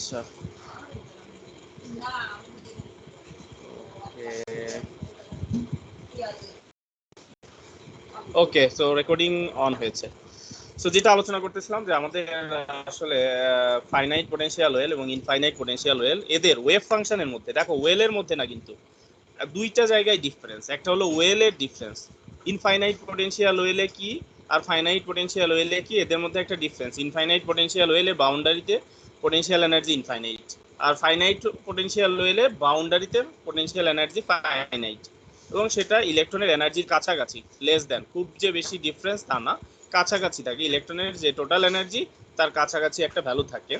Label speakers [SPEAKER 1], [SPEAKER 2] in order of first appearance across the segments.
[SPEAKER 1] আচ্ছা ওকে, so recording on হয়েছে। So যেটা আলোচনা করতেছিলাম যে আমাদের আসলে ফাইনাইট পোটেনশিয়াল ওয়েল এবং ইনফাইনাইট পোটেনশিয়াল ওয়েল এদের ওয়েভ ফাংশনের মধ্যে, দেখো ওয়েলের মধ্যে না কিন্তু দুইটা জায়গায় ডিফারেন্স। একটা হলো ওয়েলের ডিফারেন্স, ইনফাইনাইট পোটেনশিয়াল ওয়েলে কি আর ফাইনাইট পোটেনশিয়াল ওয়েলে কি, এদের মধ্যে একটা ডিফারেন্স। ইনফাইনাইট পোটেনশিয়াল ওয়েলে বাউন্ডারিতে পোটেনশিয়াল এনার্জি ইনফাইনাইট, আর ফাইনাইট পোটেনশিয়াল ওয়েলে বাউন্ডারিতে পোটেনশিয়াল এনার্জি ফাইনাইট, এবং সেটা ইলেকট্রনের এনার্জির কাছাকাছি, লেস দেন, খুব যে বেশি ডিফারেন্স তা না, কাছাকাছি থাকে। ইলেকট্রনের যে টোটাল এনার্জি তার কাছাকাছি একটা ভ্যালু থাকে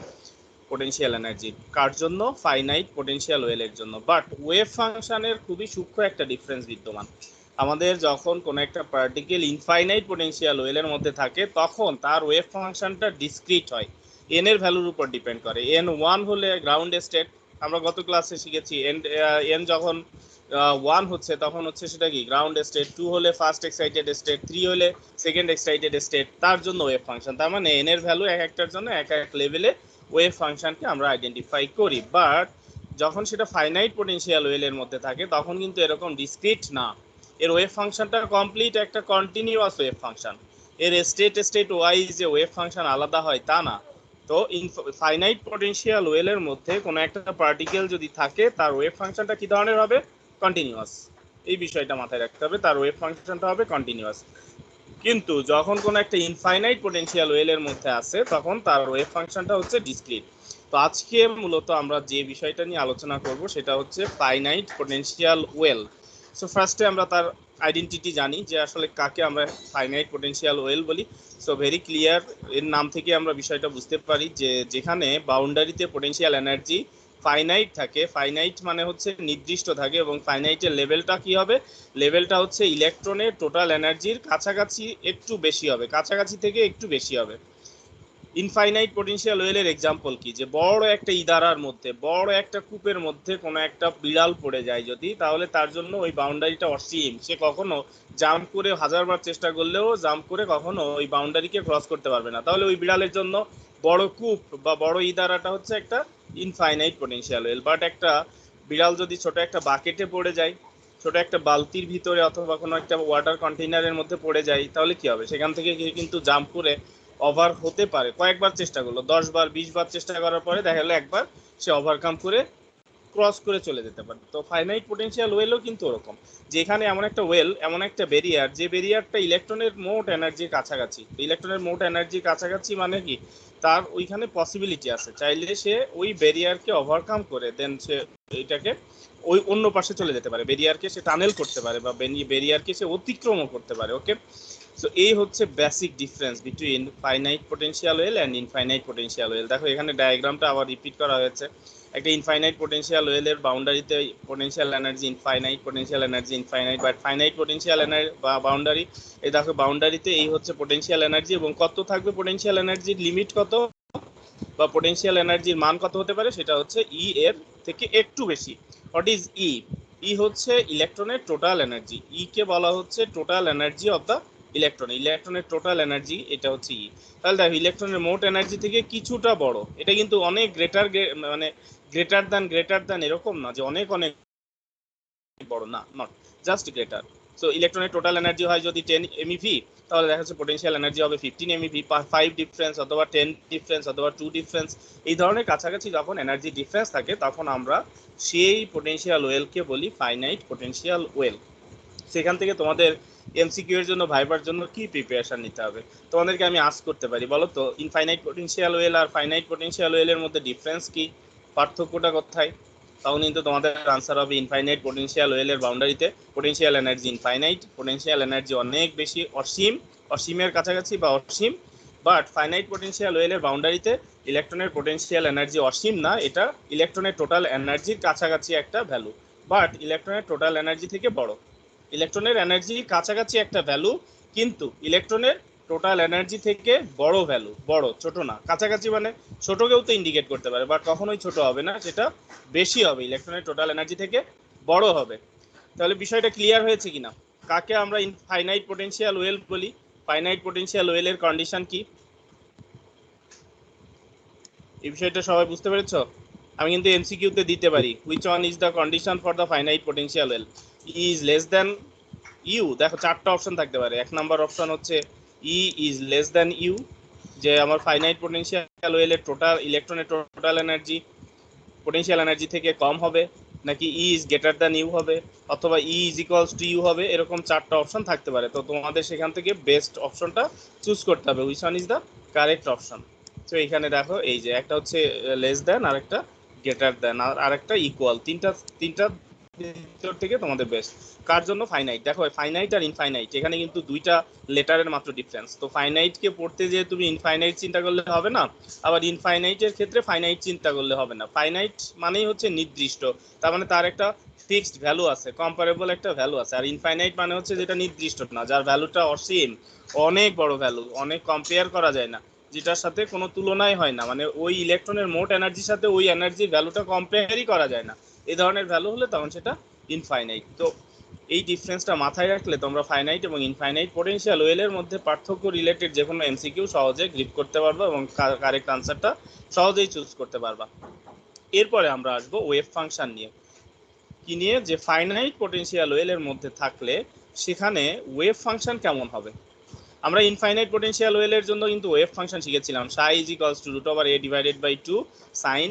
[SPEAKER 1] পোটেনশিয়াল এনার্জি, কার জন্য? ফাইনাইট পোটেনশিয়াল ওয়েলের জন্য। বাট ওয়েভ ফাংশনের খুবই সূক্ষ্ম একটা ডিফারেন্স বিদ্যমান। আমাদের যখন কোনো একটা পার্টিকেল ইনফাইনাইট পোটেনশিয়াল ওয়েলের মধ্যে থাকে তখন তার ওয়েভ ফাংশনটা ডিসক্রিট হয়, এন এর ভ্যালুর উপর ডিপেন্ড করে। এন 1 হলে গ্রাউন্ড স্টেট, আমরা গত ক্লাসে শিখেছি এন যখন 1 হচ্ছে তখন হচ্ছে সেটা কি গ্রাউন্ড স্টেট, 2 হলে ফার্স্ট এক্সাইটেড স্টেট, 3 হলে সেকেন্ড এক্সাইটেড স্টেট, তার জন্য ওয়েভ ফাংশন। তার মানে এন এর ভ্যালু এক একটার জন্য এক এক লেভেলে ওয়েভ ফাংশনকে আমরা আইডেন্টিফাই করি। বাট যখন সেটা ফাইনাইট পোটেনশিয়াল ওয়েলের মধ্যে থাকে তখন কিন্তু এরকম ডিসক্রিট না, এর ওয়েভ ফাংশনটা কমপ্লিট একটা কন্টিনিউয়াস ওয়েভ ফাংশন। এর স্টেট ওয়াইজ যে ওয়েভ ফাংশন আলাদা হয় তা না। তো ফাইনাইট পোটেনশিয়াল ওয়েলের মধ্যে কোনো একটা পার্টিকেল যদি থাকে তার ওয়েভ ফাংশনটা কি ধরনের হবে? কন্টিনিউয়াস। এই বিষয়টা মাথায় রাখতে হবে, তার ওয়েভ ফাংশনটা হবে কন্টিনিউয়াস। কিন্তু যখন কোনো একটা ইনফাইনাইট পোটেনশিয়াল ওয়েলের মধ্যে আসে তখন তার ওয়েভ ফাংশনটা হচ্ছে ডিসক্রিট। তো আজকে মূলত আমরা যে বিষয়টা নিয়ে আলোচনা করব সেটা হচ্ছে ফাইনাইট পোটেনশিয়াল ওয়েল। সো ফার্স্টে আমরা তার আইডেন্টিটি জানি যে আসলে কাকে আমরা ফাইনাইট পোটেনশিয়াল ওয়েল বলি। সো ভেরি ক্লিয়ার, এর নাম থেকে আমরা বিষয়টা বুঝতে পারি যে যেখানে বাউন্ডারিতে পোটেনশিয়াল এনার্জি ফাইনাইট থাকে, ফাইনাইট মানে হচ্ছে নির্দিষ্ট থাকে, এবং ফাইনাইটের লেভেলটা কি হবে? লেভেলটা হচ্ছে ইলেকট্রনের টোটাল এনার্জির কাছাকাছি একটু বেশি হবে, কাছাকাছি থেকে একটু বেশি হবে। ইনফাইনাইট পোটেনশিয়াল ওয়েলের এক্সাম্পল কি? যে বড় একটা ইদারার মধ্যে, বড় একটা কূপের মধ্যে কোনো একটা বিড়াল পড়ে যায় যদি, তাহলে তার জন্য ওই বাউন্ডারিটা অসীম, সে কখনো জাম্প করে হাজারবার চেষ্টা করলেও জাম্প করে কখনো ওই বাউন্ডারিকে ক্রস করতে পারবে না। তাহলে ওই বিড়ালের জন্য বড় কূপ বা বড় ইদারাটা হচ্ছে একটা ইনফাইনাইট পোটেনশিয়াল ওয়েল। বাট একটা বিড়াল যদি ছোট একটা বাকেটে পড়ে যায়, ছোট একটা বালতির ভিতরে অথবা কোনো একটা ওয়াটার কন্টেইনারের মধ্যে পড়ে যায়, তাহলে কি হবে? সেখান থেকে কিন্তু জাম্প করে ওভার হতে পারে, কয়েকবার চেষ্টা করলো, 10 বার 20 বার চেষ্টা করার পরে দেখা গেলো একবার সে ওভারকাম করে ক্রস করে চলে যেতে পারে। তো ফাইনাইট পোটেনশিয়াল ওয়েলও কিন্তু ওরকম, যেখানে এমন একটা ওয়েল, এমন একটা ব্যারিয়ার, যে ব্যারিয়ারটা ইলেকট্রনের মোট এনার্জির কাছাকাছি। ইলেকট্রনের মোট এনার্জির কাছাকাছি মানে কি? তার ওইখানে পসিবিলিটি আছে, চাইলে সে ওই ব্যারিয়ারকে ওভারকাম করে দেন সে এটাকে ওই অন্য পাশে চলে যেতে পারে, ব্যারিয়ারকে সে টানেল করতে পারে বা ব্যারিয়ারকে সে অতিক্রমও করতে পারে। ওকে, সো এই হচ্ছে basic difference between finite potential well and infinite potential well. দেখো এখানে ডায়াগ্রামটা আবার রিপিট করা হয়েছে। একটা ইনফাইনাইট পোটেনশিয়াল ওয়েলের বাউন্ডারিতে potential energy infinite, potential energy infinite, but finite potential energy বা বাউন্ডারি, এই দেখো বাউন্ডারিতে এই হচ্ছে পোটেনশিয়াল এনার্জি, এবং কত থাকবে পোটেনশিয়াল এনার্জির লিমিট কত বা পোটেনশিয়াল এনার্জির মান কত হতে পারে? সেটা হচ্ছে ই এর থেকে একটু বেশি। হোয়াট ইজ ই? ই হচ্ছে ইলেকট্রনের টোটাল এনার্জি, ই কে বলা হচ্ছে total energy of the electron, ইলেকট্রনের টোটাল এনার্জি, এটা হচ্ছে ই। তাহলে দেখো ইলেকট্রনের মোট এনার্জি থেকে কিছুটা বড়, এটা কিন্তু অনেক মানে গ্রেটার দ্যান এরকম না যে অনেক অনেক বড়, না, নট, জাস্ট গ্রেটার। সো ইলেকট্রনের টোটাল এনার্জি হয় যদি 10 MeV, তাহলে দেখা যাচ্ছে পোটেনশিয়াল এনার্জি হবে 15 MeV, 5 ডিফারেন্স অথবা 10 ডিফারেন্স অথবা 2 ডিফারেন্স। এই ধরনের কাছাকাছি যখন এনার্জি ডিফারেন্স থাকে তখন আমরা সেই পোটেনশিয়াল ওয়েলকে বলি ফাইনাইট পোটেনশিয়াল ওয়েল। সেখান থেকে তোমাদের এমসিকিউ এর জন্য, ভাইবার জন্য কি প্রিপারেশন নিতে হবে? তোমাদেরকে আমি আস্ক করতে পারি, বলো তো ইনফাইনাইট পোটেনশিয়াল ওয়েল আর ফাইনাইট পোটেনশিয়াল ওয়েলের মধ্যে ডিফারেন্স কি, পার্থক্যটা কোথায়? তখন কিন্তু তোমাদের আনসার হবে ইনফাইনাইট পোটেনশিয়াল ওয়েলের বাউন্ডারিতে potential energy infinite, potential energy অনেক বেশি, অসীম, অসীমের কাছাকাছি বা অসীম। বাট ফাইনাইট পোটেনশিয়াল ওয়েলের বাউন্ডারিতে ইলেকট্রনের পোটেনশিয়াল এনার্জি অসীম না, এটা ইলেকট্রনের টোটাল এনার্জির কাছাকাছি একটা ভ্যালু, বাট ইলেকট্রনের টোটাল এনার্জি থেকে বড়। ইলেকট্রনের এনার্জির কাছাকাছি একটা ভ্যালু, কিন্তু ইলেকট্রনের টোটাল এনার্জি থেকে বড় ভ্যালু, বড়, ছোট না। কাছাকাছি মানে ছোটকেও তো ইন্ডিকেট করতে পারে, বাট কখনোই ছোট হবে না, সেটা বেশি হবে, ইলেকট্রনের টোটাল এনার্জি থেকে বড় হবে। তাহলে বিষয়টা ক্লিয়ার হয়েছে কিনা? কাকে আমরা ফাইনাইট পোটেনশিয়াল ওয়েল বলি? ফাইনাইট পোটেনশিয়াল ওয়েলের কন্ডিশন কি? এই বিষয়টা সবাই বুঝতে পেরেছো? আমি কিন্তু এমসিকিউ তে দিতে পারি which one is the condition for the finite potential well is less than U. দেখো চারটা অপশন থাকতে পারে। এক নাম্বার অপশন হচ্ছে E is less than U, যে আমার ফাইনাইট পোটেনশিয়াল ওয়েলের টোটাল ইলেকট্রনের টোটাল এনার্জি পোটেনশিয়াল এনার্জি থেকে কম হবে, নাকি E is greater than U হবে, অথবা E is equals to U হবে। এরকম চারটা অপশন থাকতে পারে। তো তোমাদের সেখান থেকে বেস্ট অপশনটা চুজ করতে হবে, which one is the correct option. তো এখানে দেখো এই যে একটা হচ্ছে লেস দ্যান, আর একটা গ্রেটার দ্যান, আর একটা ইকুয়াল। তিনটা তিনটা ভিতর থেকে তোমাদের বেস্ট কার জন্য ফাইনাইট। দেখো ফাইনাইট আর ইনফাইনাইট এখানে কিন্তু দুইটা লেটারের মাত্র ডিফারেন্স। তো ফাইনাইটকে পড়তে যে তুমি ইনফাইনাইট চিন্তা করলে হবে না, আবার ইনফাইনাইটের ক্ষেত্রে ফাইনাইট চিন্তা করলে হবে না। ফাইনাইট মানেই হচ্ছে নির্দিষ্ট, তার মানে তার একটা ফিক্সড ভ্যালু আছে, কম্পারেবল একটা ভ্যালু আছে। আর ইনফাইনাইট মানে হচ্ছে যেটা নির্দিষ্ট না, যার ভ্যালুটা অসীম, অনেক বড় ভ্যালু, অনেক কম্পেয়ার করা যায় না, যেটার সাথে কোনো তুলনাই হয় না, মানে ওই ইলেকট্রনের মোট এনার্জির সাথে ওই এনার্জির ভ্যালুটা কম্পেয়ারই করা যায় না। এই ধরনের ভ্যালু হলে তখন সেটা ইনফাইনাইট। তো এই ডিফারেন্সটা মাথায় রাখলে তোমরা ফাইনাইট এবং ইনফাইনাইট পোটেনশিয়াল ওয়েলের মধ্যে পার্থক্য রিলেটেড যে কোনো এমসিকিউ সহজে গ্রিপ করতে পারবা এবং কারেক্ট আনসারটা সহজেই চুজ করতে পারবা। এরপরে আমরা আসবো ওয়েভ ফাংশন নিয়ে। কি নিয়ে? যে ফাইনাইট পোটেনশিয়াল ওয়েলের মধ্যে থাকলে সেখানে ওয়েভ ফাংশন কেমন হবে। আমরা ইনফাইনাইট পোটেনশিয়াল ওয়েলের জন্য কিন্তু ওয়েভ ফাংশন শিখেছিলাম, psi is equals to root over A divided by 2 sine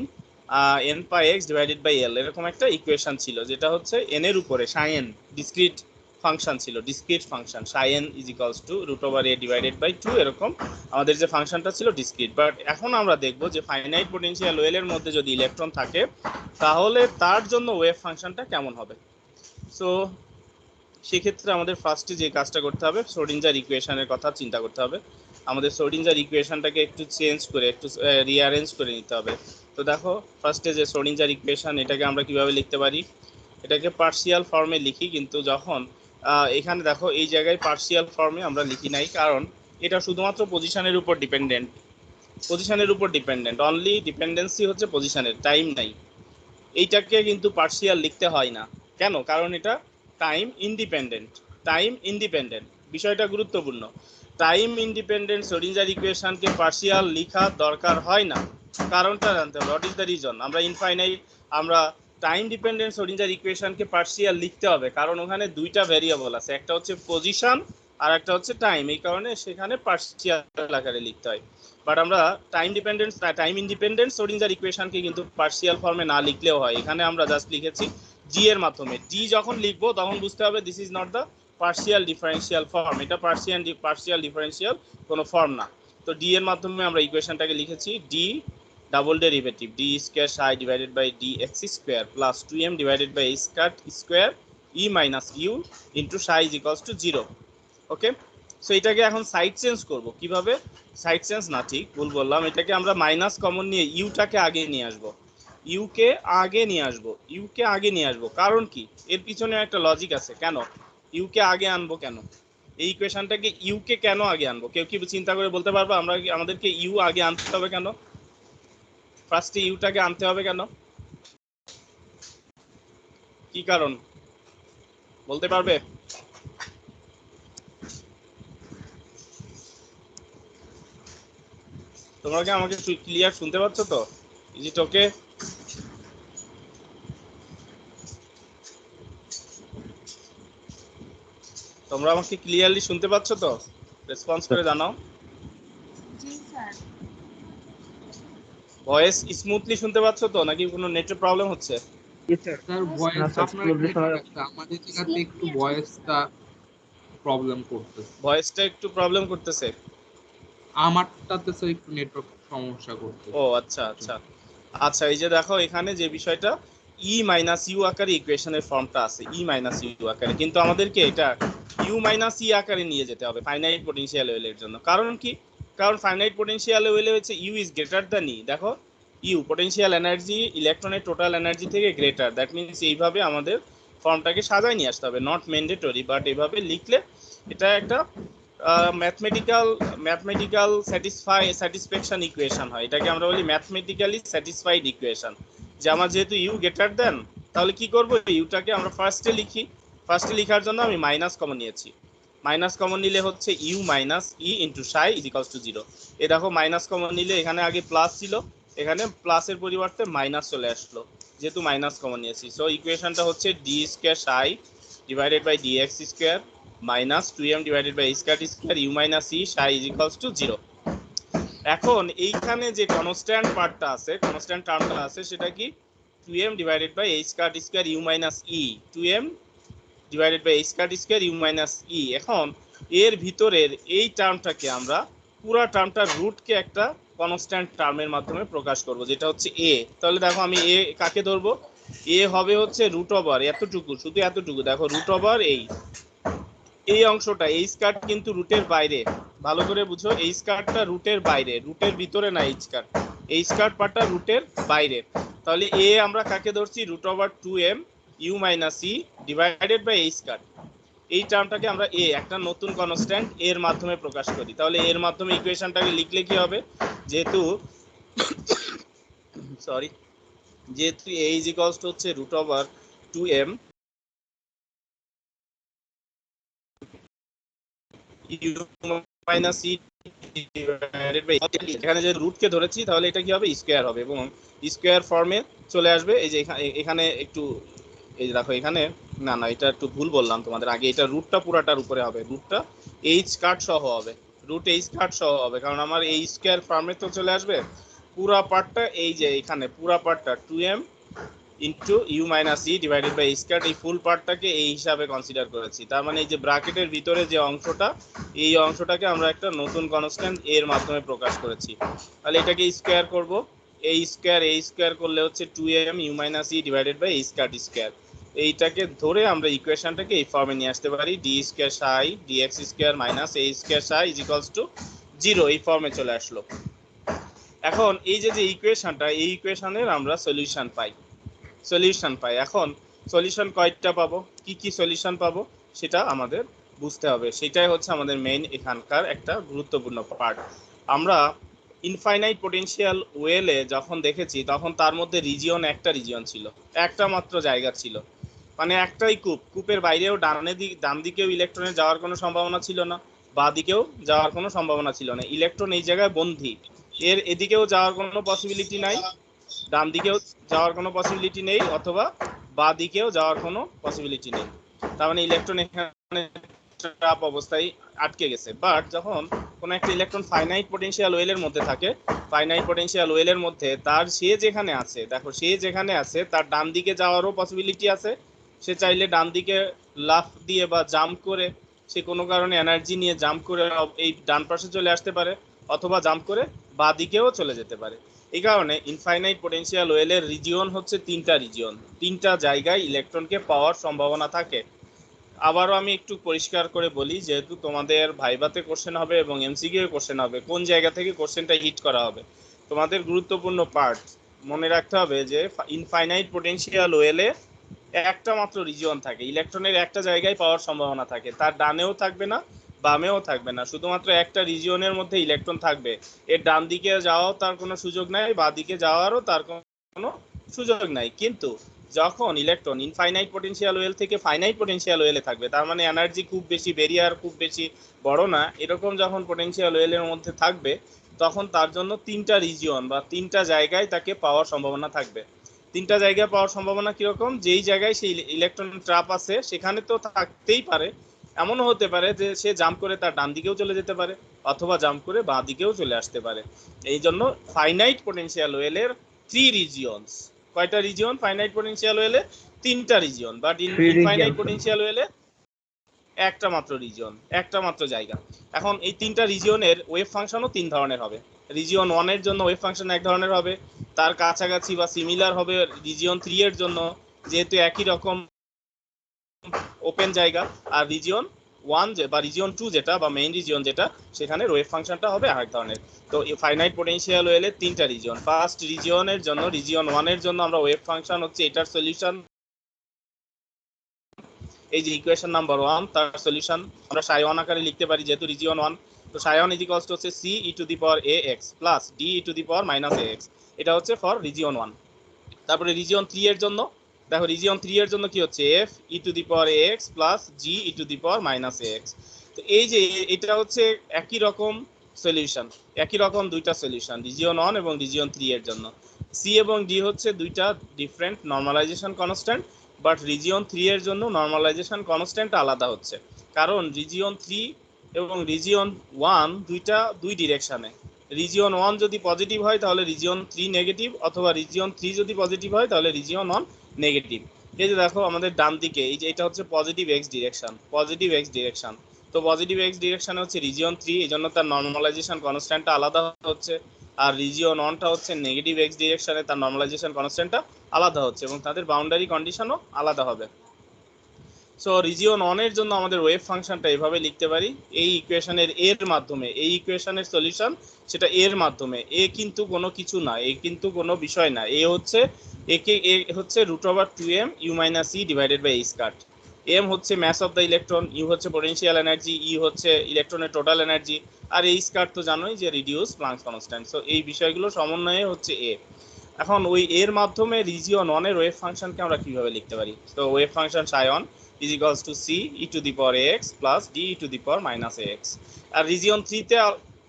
[SPEAKER 1] N pi X divided by L, এরকম একটা ইকুয়েশন ছিল, যেটা হচ্ছে এন এর উপরে সাই এন ডিসক্রিট ফাংশন ছিল, discrete function psi N is equals to root over A divided by 2, এরকম আমাদের যে ফাংশনটা ছিল ডিসক্রিট। বাট এখন আমরা দেখব যে ফাইনাইট পোটেনশিয়াল ওয়েলের মধ্যে যদি ইলেকট্রন থাকে তাহলে তার জন্য ওয়েভ ফাংশনটা কেমন হবে। সো সেক্ষেত্রে আমাদের ফার্স্টে যে কাজটা করতে হবে, শ্রোডিঞ্জার ইকুয়েশনের কথা চিন্তা করতে হবে। আমাদের শ্রোডিঞ্জার ইকুয়েশনটাকে একটু চেঞ্জ করে, একটু রিঅ্যারেঞ্জ করে নিতে হবে। তো দেখো ফার্স্টে যে শ্রোডিঞ্জার ইকুয়েশন, এটাকে আমরা কিভাবে লিখতে পারি, এটাকে পার্শিয়াল ফর্মে লিখি, কিন্তু যখন এখানে দেখো এই জায়গায় পার্শিয়াল ফর্মে আমরা লিখি নাই, কারণ এটা শুধুমাত্র পজিশনের উপর ডিপেন্ডেন্ট, পজিশনের উপর ডিপেন্ডেন্ট, অনলি ডিপেন্ডেন্সি হচ্ছে পজিশনের, টাইম নাই। এইটাকে কিন্তু পার্শিয়াল লিখতে হয় না। কেন? কারণ এটা টাইম ইন্ডিপেন্ডেন্ট, টাইম ইন্ডিপেন্ডেন্ট, বিষয়টা গুরুত্বপূর্ণ। টাইম ইন্ডিপেন্ডেন্ট শ্রোডিঞ্জার ইকুয়েশনকে পার্শিয়াল লেখা দরকার হয় না। কারণটা জানতে হবে, হোয়াট ইজ দ্য রিজন। আমরা ইনফাইনাইট, আমরা টাইম ডিপেন্ডেন্ট শ্রোডিঞ্জার ইকুয়েশনকে পার্শিয়াল লিখতে হবে, কারণ ওখানে দুইটা ভেরিয়েবল আছে, একটা হচ্ছে পজিশন আর একটা হচ্ছে টাইম, এই কারণে সেখানে পার্শিয়াল আকারে লিখতে হয়। বাট আমরা টাইম ইন্ডিপেন্ডেন্ট শ্রোডিঞ্জার ইকুয়েশনকে কিন্তু পার্শিয়াল ফর্মে না লিখলেও হয়। এখানে আমরা জাস্ট লিখেছি জি এর মাধ্যমে। জি যখন লিখবো তখন বুঝতে হবে this is not the partial differential form, এটা পার্শিয়াল ডিফারেন্সিয়াল কোনো ফর্ম না। তো ডি এর মাধ্যমে আমরা ইকুয়েশনটাকে লিখেছি D double derivative D square psi divided by D X square plus 2m divided by X cut square E minus U into psi is equals to 0। Okay, so এটাকে এখন সাইড চেঞ্জ করব কিভাবে, side change না, ঠিক ভুল বললাম, এটাকে আমরা মাইনাস কমন নিয়ে ইউটাকে আগে নিয়ে আসব, ইউকে আগে নিয়ে আসব, ইউকে আগে নিয়ে আসব। কারণ কি, এর পিছনে একটা লজিক আছে। কেন ইউকে আগে আনবো, কেন এই ইকুয়েশনটাকে ইউকে কেন আগে আনবো, কেউ কি চিন্তা করে বলতে পারবো আমরা আমাদেরকে ইউ আগে আনতে হবে কেন, ফার্স্টে ইউটাকে আনতে হবে কেন, কি কারণ বলতে পারবে? তোমরা কি আমাকে ক্লিয়ার শুনতে পাচ্ছ তো? ইজ ইট ওকে? তোমরা আমাকে ক্লিয়ারলি শুনতে পাচ্ছ তো? রেসপন্স করে জানাও।
[SPEAKER 2] জি স্যার।
[SPEAKER 1] ভয়েস স্মুথলি শুনতে পাচ্ছ তো, নাকি কোনো নেটের প্রবলেম হচ্ছে?
[SPEAKER 3] স্যার ভয়েস আপনার নেটওয়ার্ক আছে, আমাদের জায়গাতে একটু ভয়েসটা প্রবলেম করতেছে,
[SPEAKER 1] ভয়েসটা একটু প্রবলেম করতেছে
[SPEAKER 3] আমারটাতে স্যার একটু নেটওয়ার্ক সমস্যা করতেছে।
[SPEAKER 1] ও আচ্ছা আচ্ছা আচ্ছা, এই যে দেখো এখানে যে বিষয়টা ই মাইনাস ইউ আকারে ইকুয়েশনের ফর্মটা আছে, ই মাইনাস ইউ আকারে, কিন্তু আমাদেরকে এটা ইউ মাইনাস ই আকারে নিয়ে যেতে হবে ফাইনাইট পোটেনশিয়াল ওয়েলের জন্য। কারণ কি, কারণ ফাইনাইট পোটেনশিয়াল ওয়েলে হচ্ছে ইউ ইজ গ্রেটার দ্যান ই। দেখো ইউ পোটেনশিয়াল এনার্জি ইলেকট্রনের টোটাল এনার্জি থেকে গ্রেটার, দ্যাট মিনস এইভাবে আমাদের ফর্মটাকে সাজায় নিয়ে আসতে হবে, নট ম্যান্ডেটরি, বাট এভাবে লিখলে এটা একটা ম্যাথমেটিক্যাল স্যাটিসফ্যাকশন ইকুয়েশন হয়। এটাকে আমরা বলি ম্যাথমেটিক্যালি স্যাটিসফাইড ইকুয়েশন, যে আমার যেহেতু ইউ গ্রেটার দেন, তাহলে কি করব, ইউটাকে আমরা ফার্স্টে লিখি। ফার্স্টে লেখার জন্য আমি মাইনাস কমন নিয়েছি, মাইনাস কমন নিলে হচ্ছে you minus E into psi is equals to 0। এ দেখো মাইনাস কমন নিলে এখানে আগে প্লাস ছিল, এখানে প্লাসের পরিবর্তে মাইনাস চলে আসলো, যেহেতু মাইনাস কমন নিয়েছি। সো ইকুয়েশনটা হচ্ছে D square psi divided by dx square minus 2m divided by square square U minus E psi is equals to 0। এখন এইখানে যে কনস্ট্যান্ট পার্টটা আছে, কনস্ট্যান্ট টার্মটা আছে, সেটা কি 2m divided by a square square u minus e, 2m divided by a square square u minus e। এখন এর ভিতরের এই টার্মটাকে আমরা পুরো টার্মটার রুটকে একটা কনস্ট্যান্ট টার্মের মাধ্যমে প্রকাশ করব, যেটা হচ্ছে a। তাহলে দেখো আমি a কাকে ধরবো, a হবে হচ্ছে রুট ওভার এতটুকু, শুধু এতটুকু, দেখো রুট ওভার এই অংশটা, এই স্কয়ার কিন্তু রুটের বাইরে, ভালো করে বুঝো, এই স্কয়ারটা রুটের বাইরে, রুটের ভিতরে না, এই স্কয়ার পার্টটা রুটের বাইরে। তাহলে a আমরা কাকে ধরছি, root over 2m u minus e divided by a square. এই টার্মটাকে আমরা a একটা নতুন কনস্ট্যান্ট এর মাধ্যমে প্রকাশ করি। তাহলে এর মাধ্যমে ইকুয়েশনটাকে লিখলে কি হবে, যেহেতু a ইজ ইকুয়ালস টু হচ্ছে root over 2m u minus e divided by, এখানে যে রুটকে ধরেছি তাহলে এটা কি হবে, স্কয়ার হবে এবং স্কয়ার ফর্মে চলে আসবে। এই যে এখানে একটু এই যে দেখো এখানে, না এটা একটু ভুল বললাম তোমাদের আগে, এটা রুটটা পুরাটার উপরে হবে, রুটটা এইচ কাট সহ হবে, রুট এইচ কাট সহ হবে, কারণ আমার এই স্কয়ার ফর্মে তো চলে আসবে। পুরা পার্টটা এই যে এখানে পুরা পার্টটা 2m into U minus E divided by square, এই ফুল পার্টটাকে এই হিসাবে কনসিডার করেছি। তার মানে এই যে ব্র্যাকেটের ভিতরে যে অংশটা, এই অংশটাকে আমরা একটা নতুন কনস্ট্যান্ট এর মাধ্যমে প্রকাশ করেছি। তাহলে এটাকে স্কয়ার করব, এই স্কয়ার করলে হচ্ছে 2m U minus E divided by square square. এইটাকে ধরে আমরা ইকুয়েশনটাকে এই ফর্মে নিয়ে আসতে পারি, D square psi D X square minus a square psi is equals to 0, এই ফর্মে চলে আসলো। এখন এই যে ইকুয়েশনটা, এই ইকুয়েশনের আমরা সলিউশন পাই। এখন সলিউশন কয়টা পাবো, কি সলিউশন পাবো সেটা আমাদের বুঝতে হবে, সেটাই হচ্ছে আমাদের মেইন এখানকার একটা গুরুত্বপূর্ণ পার্ট। আমরা ইনফাইনাইট পোটেনশিয়াল ওয়েলে যখন দেখেছি তখন তার মধ্যে একটা রিজিয়ন ছিল, একটা মাত্র জায়গা ছিল, মানে একটাই কূপের বাইরেও ডান দিকেও ইলেকট্রনের যাওয়ার কোনো সম্ভাবনা ছিল না, বাঁ দিকেও যাওয়ার কোনো সম্ভাবনা ছিল না, ইলেকট্রন এই জায়গায় বন্ধি, এর এদিকেও যাওয়ার কোনো পসিবিলিটি নাই, ডান দিকেও যাওয়ার কোনো পসিবিলিটি নেই, অথবা বাঁ দিকেও যাওয়ার কোনো পসিবিলিটি নেই। তার মানে ইলেকট্রন এখানে ট্র্যাপ অবস্থায় আটকে গেছে। বাট যখন কোনো একটা ইলেকট্রন ফাইনাইট পোটেনশিয়াল ওয়েলের মধ্যে থাকে, ফাইনাইট পোটেনশিয়াল ওয়েলের মধ্যে তার সে যেখানে আছে, দেখো সে যেখানে আছে তার ডান দিকে যাওয়ারও পসিবিলিটি আছে, সে চাইলে ডান দিকে লাফ দিয়ে বা জাম্প করে, সে কোনো কারণে এনার্জি নিয়ে জাম্প করে এই ডান পাশে চলে আসতে পারে, অথবা জাম্প করে বাঁ দিকেও চলে যেতে পারে। এই কারণে ইনফাইনাইট পোটেনশিয়াল ওয়েলের রিজিয়ন হচ্ছে তিনটা জায়গায় ইলেকট্রনকে পাওয়ার সম্ভাবনা থাকে। আবারও আমি একটু পরিষ্কার করে বলি, যেহেতু তোমাদের ভাইভাতে কোশ্চেন হবে এবং এমসিকিউ কোশ্চেন হবে, কোন জায়গা থেকে কোশ্চেনটা হিট করা হবে, তোমাদের গুরুত্বপূর্ণ পার্ট মনে রাখতে হবে যে ইনফাইনাইট পোটেনশিয়াল ওয়েলে একটা মাত্র রিজিয়ন থাকে, ইলেকট্রনের একটা জায়গায় পাওয়ার সম্ভাবনা থাকে, তার ডানেও থাকবে না বামেও থাকবে না, শুধুমাত্র একটা রিজিয়নের মধ্যে ইলেকট্রন থাকবে, এর ডান দিকে যাওয়াও তার কোনো সুযোগ নাই, বাঁ দিকে যাওয়ারও তার কোনো সুযোগ নাই। কিন্তু যখন ইলেকট্রন ইনফাইনাইট পোটেনশিয়াল ওয়েল থেকে ফাইনাইট পোটেনশিয়াল ওয়েলে থাকবে, তার মানে এনার্জি খুব বেশি, বেরিয়ার খুব বেশি বড় না, এরকম যখন পোটেনশিয়াল ওয়েলের মধ্যে থাকবে, তখন তার জন্য তিনটা রিজিয়ন বা তিনটা জায়গায় তাকে পাওয়ার সম্ভাবনা থাকবে। তিনটা জায়গায় পাওয়ার সম্ভাবনা কিরকম, যেই জায়গায় সেই ইলেকট্রন ট্র্যাপ আছে সেখানে তো থাকতেই পারে, এমনও হতে পারে যে সে জাম্প করে তার ডান দিকেও চলে যেতে পারে, অথবা জাম্প করে বাঁ দিকেও চলে আসতে পারে। এই জন্য ফাইনাইট পোটেনশিয়াল ওয়েলের 3 রিজিয়নস। কয়টা রিজিয়ন ফাইনাইট পোটেনশিয়াল ওয়েলে? 3টা রিজিয়ন। বাট ইনফাইনাইট পোটেনশিয়াল ওয়েলে একটা মাত্র রিজিয়ন, একটা মাত্র জায়গা। এখন এই 3টা রিজিয়নের ওয়েভ ফাংশনও 3 ধরনের হবে। রিজিয়ন 1 এর জন্য ওয়েভ ফাংশন এক ধরনের হবে, তার কাছাকাছি বা সিমিলার হবে রিজিয়ন 3 এর জন্য, যেহেতু একই রকম ওপেন জায়গা। আর রিজিয়ন 1 বা রিজিয়ন 2 যেটা বা মেইন রিজিয়ন যেটা, সেখানে ওয়েভ ফাংশনটা হবে আরেক ধরনের। তো ফাইনাইট পোটেনশিয়াল ওয়েলে 3টা রিজিয়ন। ফার্স্ট রিজিয়নের জন্য, রিজিয়ন 1 এর জন্য আমরা ওয়েভ ফাংশন হচ্ছে এটার সলিউশন, এই যে ইকুয়েশন নাম্বার 1, তার সলিউশন আমরা ψ1 আকারে লিখতে পারি যেহেতু রিজিয়ন 1। তো ψ1 = হচ্ছে c e to the power ax plus d e to the power minus ax, এটা হচ্ছে ফর রিজিয়ন 1। তারপরে রিজিয়ন 3 এর জন্য দেখো, রিজিয়ন 3 এর জন্য কি হচ্ছে f e to the power ax plus g e to the power minus ax। তো এই যে এটা হচ্ছে একই রকম সলিউশন, একই রকম দুইটা সলিউশন রিজিয়ন 1 এবং রিজিয়ন 3 এর জন্য। সি এবং ডি হচ্ছে দুইটা different normalisation constant, but region 3 এর জন্য নরমালাইজেশন কনস্ট্যান্ট আলাদা হচ্ছে, কারণ রিজিয়ন 3 এবং রিজিয়ন 1 দুইটা দুই ডিরেকশনে। রিজিয়ন 1 যদি পজিটিভ হয় তাহলে রিজিয়ন 3 নেগেটিভ, অথবা রিজিয়ন 3 যদি পজিটিভ হয় তাহলে রিজিয়ন 1 নেগেটিভ। এই যে দেখো আমাদের ডান দিকে এই যে এটা হচ্ছে positive x direction, positive x direction. তো পজিটিভ এক্স ডিরেকশনে হচ্ছে রিজিয়ন 3, এই জন্য তার নরমালাইজেশন কনস্ট্যান্টটা আলাদা হচ্ছে, আর রিজিয়ন 1টা হচ্ছে নেগেটিভ এক্স ডিরেকশনে, তার নরমালাইজেশন কনস্ট্যান্টটা আলাদা হচ্ছে এবং তাদের বাউন্ডারি কন্ডিশনও আলাদা হবে। সো রিজিয়ন 1 এর জন্য আমাদের ওয়েভ ফাংশনটা এভাবে লিখতে পারি, এই ইকুয়েশনের এর মাধ্যমে, এই ইকুয়েশনের সলিউশন সেটা এর মাধ্যমে। এ কিন্তু কোনো কিছু না, এ কিন্তু কোনো বিষয় না, এ হচ্ছে এ হচ্ছে √2m u - e divided by e square. M হচ্ছে mass of the electron, U হচ্ছে পোটেনশিয়াল এনার্জি, ই হচ্ছে ইলেকট্রনের টোটাল এনার্জি, আর এই স্কয়ার তো জানোই যে রিডিউস প্লাঙ্কস কনস্ট্যান্ট। সো এই বিষয়গুলো সমন্বয়ে হচ্ছে এ। এখন ওই এর মাধ্যমে রিজিয়ন 1 এর ওয়েভ ফাংশনকে আমরা কিভাবে লিখতে পারি? তো wave function ψ1 is equals to c e to the power ax plus d e to the power minus ax। আর রিজিয়ন 3 তে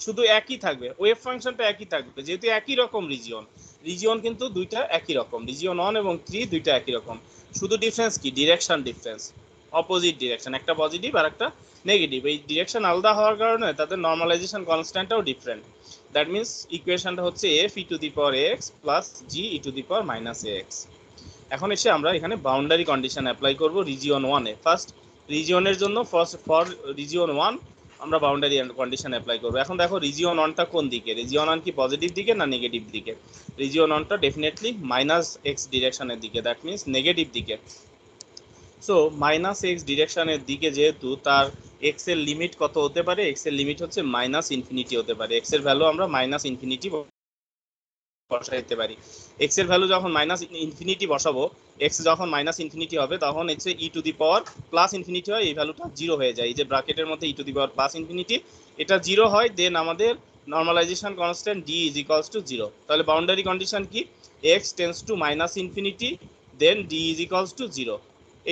[SPEAKER 1] শুধু একই থাকবে, ওয়েভ ফাংশনটা একই থাকবে, যেহেতু একই রকম রিজিয়ন। রিজিয়ন কিন্তু দুইটা একই রকম, রিজিয়ন 1 এবং 3 দুইটা একই রকম, শুধু ডিফারেন্স কি? ডিরেকশন ডিফারেন্স, অপোজিট ডিরেকশন, একটা পজিটিভ আর একটা নেগেটিভ। এই ডিরেকশন আলাদা হওয়ার কারণে তাদের নরমালাইজেশন কনস্ট্যান্টটাও ডিফারেন্ট। দ্যাট মিন্স ইকুয়েশনটা হচ্ছে f e to the power ax plus g e to the power minus ax। এখন এসে আমরা এখানে বাউন্ডারি কন্ডিশন অ্যাপ্লাই করব রিজিয়ন 1 এ। ফার্স্ট রিজিয়নের জন্য ফর রিজিয়ন 1 আমরা বাউন্ডারি কন্ডিশন অ্যাপ্লাই করব। এখন দেখো রিজিয়ন 1টা কোন দিকে? রিজিয়ন 1 কি পজিটিভ দিকে না নেগেটিভ দিকে? রিজিয়ন 1টা ডেফিনেটলি -x ডিরেকশনের দিকে, দ্যাট মিন্স নেগেটিভ দিকে। সো -x ডিরেকশনের দিকে যেহেতু, তার x এর লিমিট কত হতে পারে? x এর লিমিট হচ্ছে -ইনফিনিটি হতে পারে। x এর ভ্যালু আমরা -ইনফিনিটি বসাইতে পারি। x এর ভ্যালু যখন -ইনফিনিটি বসাবো, x যখন -ইনফিনিটি হবে তখন হচ্ছে e to the power plus infinity হয়, এই ভ্যালুটা 0 হয়ে যায়। এই যে ব্র্যাকেটের মধ্যে e to the power plus infinity, এটা 0 হয়, দেন আমাদের normalisation constant d is equals to 0। তাহলে বাউন্ডারি কন্ডিশন কি? x টেন্ডস টু -ইনফিনিটি, then d is equals to 0।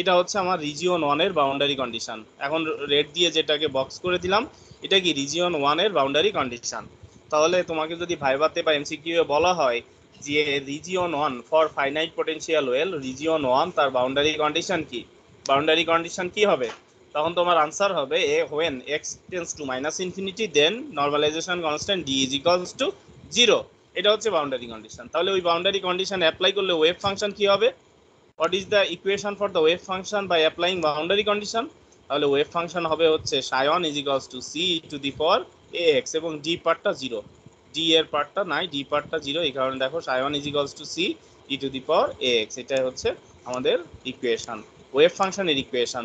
[SPEAKER 1] এটা হচ্ছে আমার রিজিয়ন 1 এর বাউন্ডারি কন্ডিশন। এখন রেড দিয়ে যেটাকে বক্স করে দিলাম, এটা কি রিজিয়ন 1 এর বাউন্ডারি কন্ডিশন। তাহলে তোমাকে যদি ভাইভাতে বা এমসিকিউ এ বলা হয় যে region 1 for finite potential well, region 1 তার বাউন্ডারি কন্ডিশন কি? বাউন্ডারি কন্ডিশন কি হবে? তখন তোমার আনসার হবে এ when x tends to -infinity then normalization constant d is equals to 0। এটা হচ্ছে বাউন্ডারি কন্ডিশন। তাহলে ওই বাউন্ডারি কন্ডিশন অ্যাপ্লাই করলে ওয়েভ ফাংশন কি হবে? What is the equation for the wave function by applying boundary condition? তাহলে wave function হবে হচ্ছে ψ1 is equals to c to the power ax, এবং d পার্টটা 0, d এর পার্টটা নাই, d পার্টটা 0, এই কারণে দেখো ψ1 is equals to c e to the power ax। এটাই হচ্ছে আমাদের ইকুয়েশন, ওয়েভ ফাংশনের ইকুয়েশন।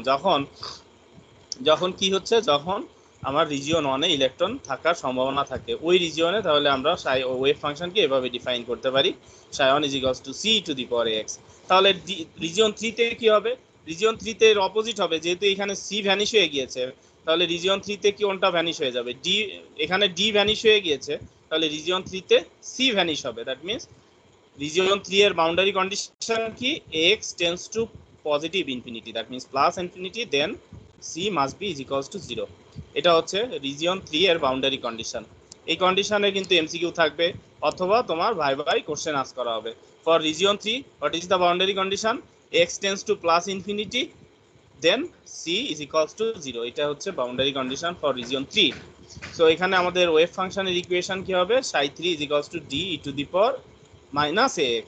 [SPEAKER 1] যখন কি হচ্ছে, যখন আমার রিজিয়ন 1 এ ইলেকট্রন থাকার সম্ভাবনা থাকে ওই রিজিয়নে, তাহলে আমরা ওয়েভ ফাংশনকে এভাবে ডিফাইন করতে পারি, ψ1 is equals to c to the power ax। তাহলে রিজিয়ন 3 তে কি হবে? রিজিয়ন 3 তে এর অপোজিট হবে, যেহেতু এখানে c ভ্যানিশ হয়ে গিয়েছে, তাহলে রিজিয়ন 3 তে কি কোনটা ভ্যানিশ হয়ে যাবে? d, এখানে d ভ্যানিশ হয়ে গিয়েছে, তাহলে রিজিয়ন 3 তে c ভ্যানিশ হবে। দ্যাট মিন্স রিজিয়ন 3 এর বাউন্ডারি কন্ডিশন কি? x tends to positive infinity, that means plus infinity, then c must be is equals to 0। এটা হচ্ছে রিজিয়ন 3 এর বাউন্ডারি কন্ডিশন। এই কন্ডিশনে কিন্তু এমসিকিউ থাকবে, অথবা তোমার ভাই কোশ্চেন আস্ক করা হবে। For region 3 what is the boundary condition? x tends to plus infinity then c is equals to 0। এটা হচ্ছে boundary condition for region 3। So এখানে আমাদের ওয়েভ ফাংশনের ইকুয়েশন কি হবে? ψ3 is equals to d e to the power minus ax।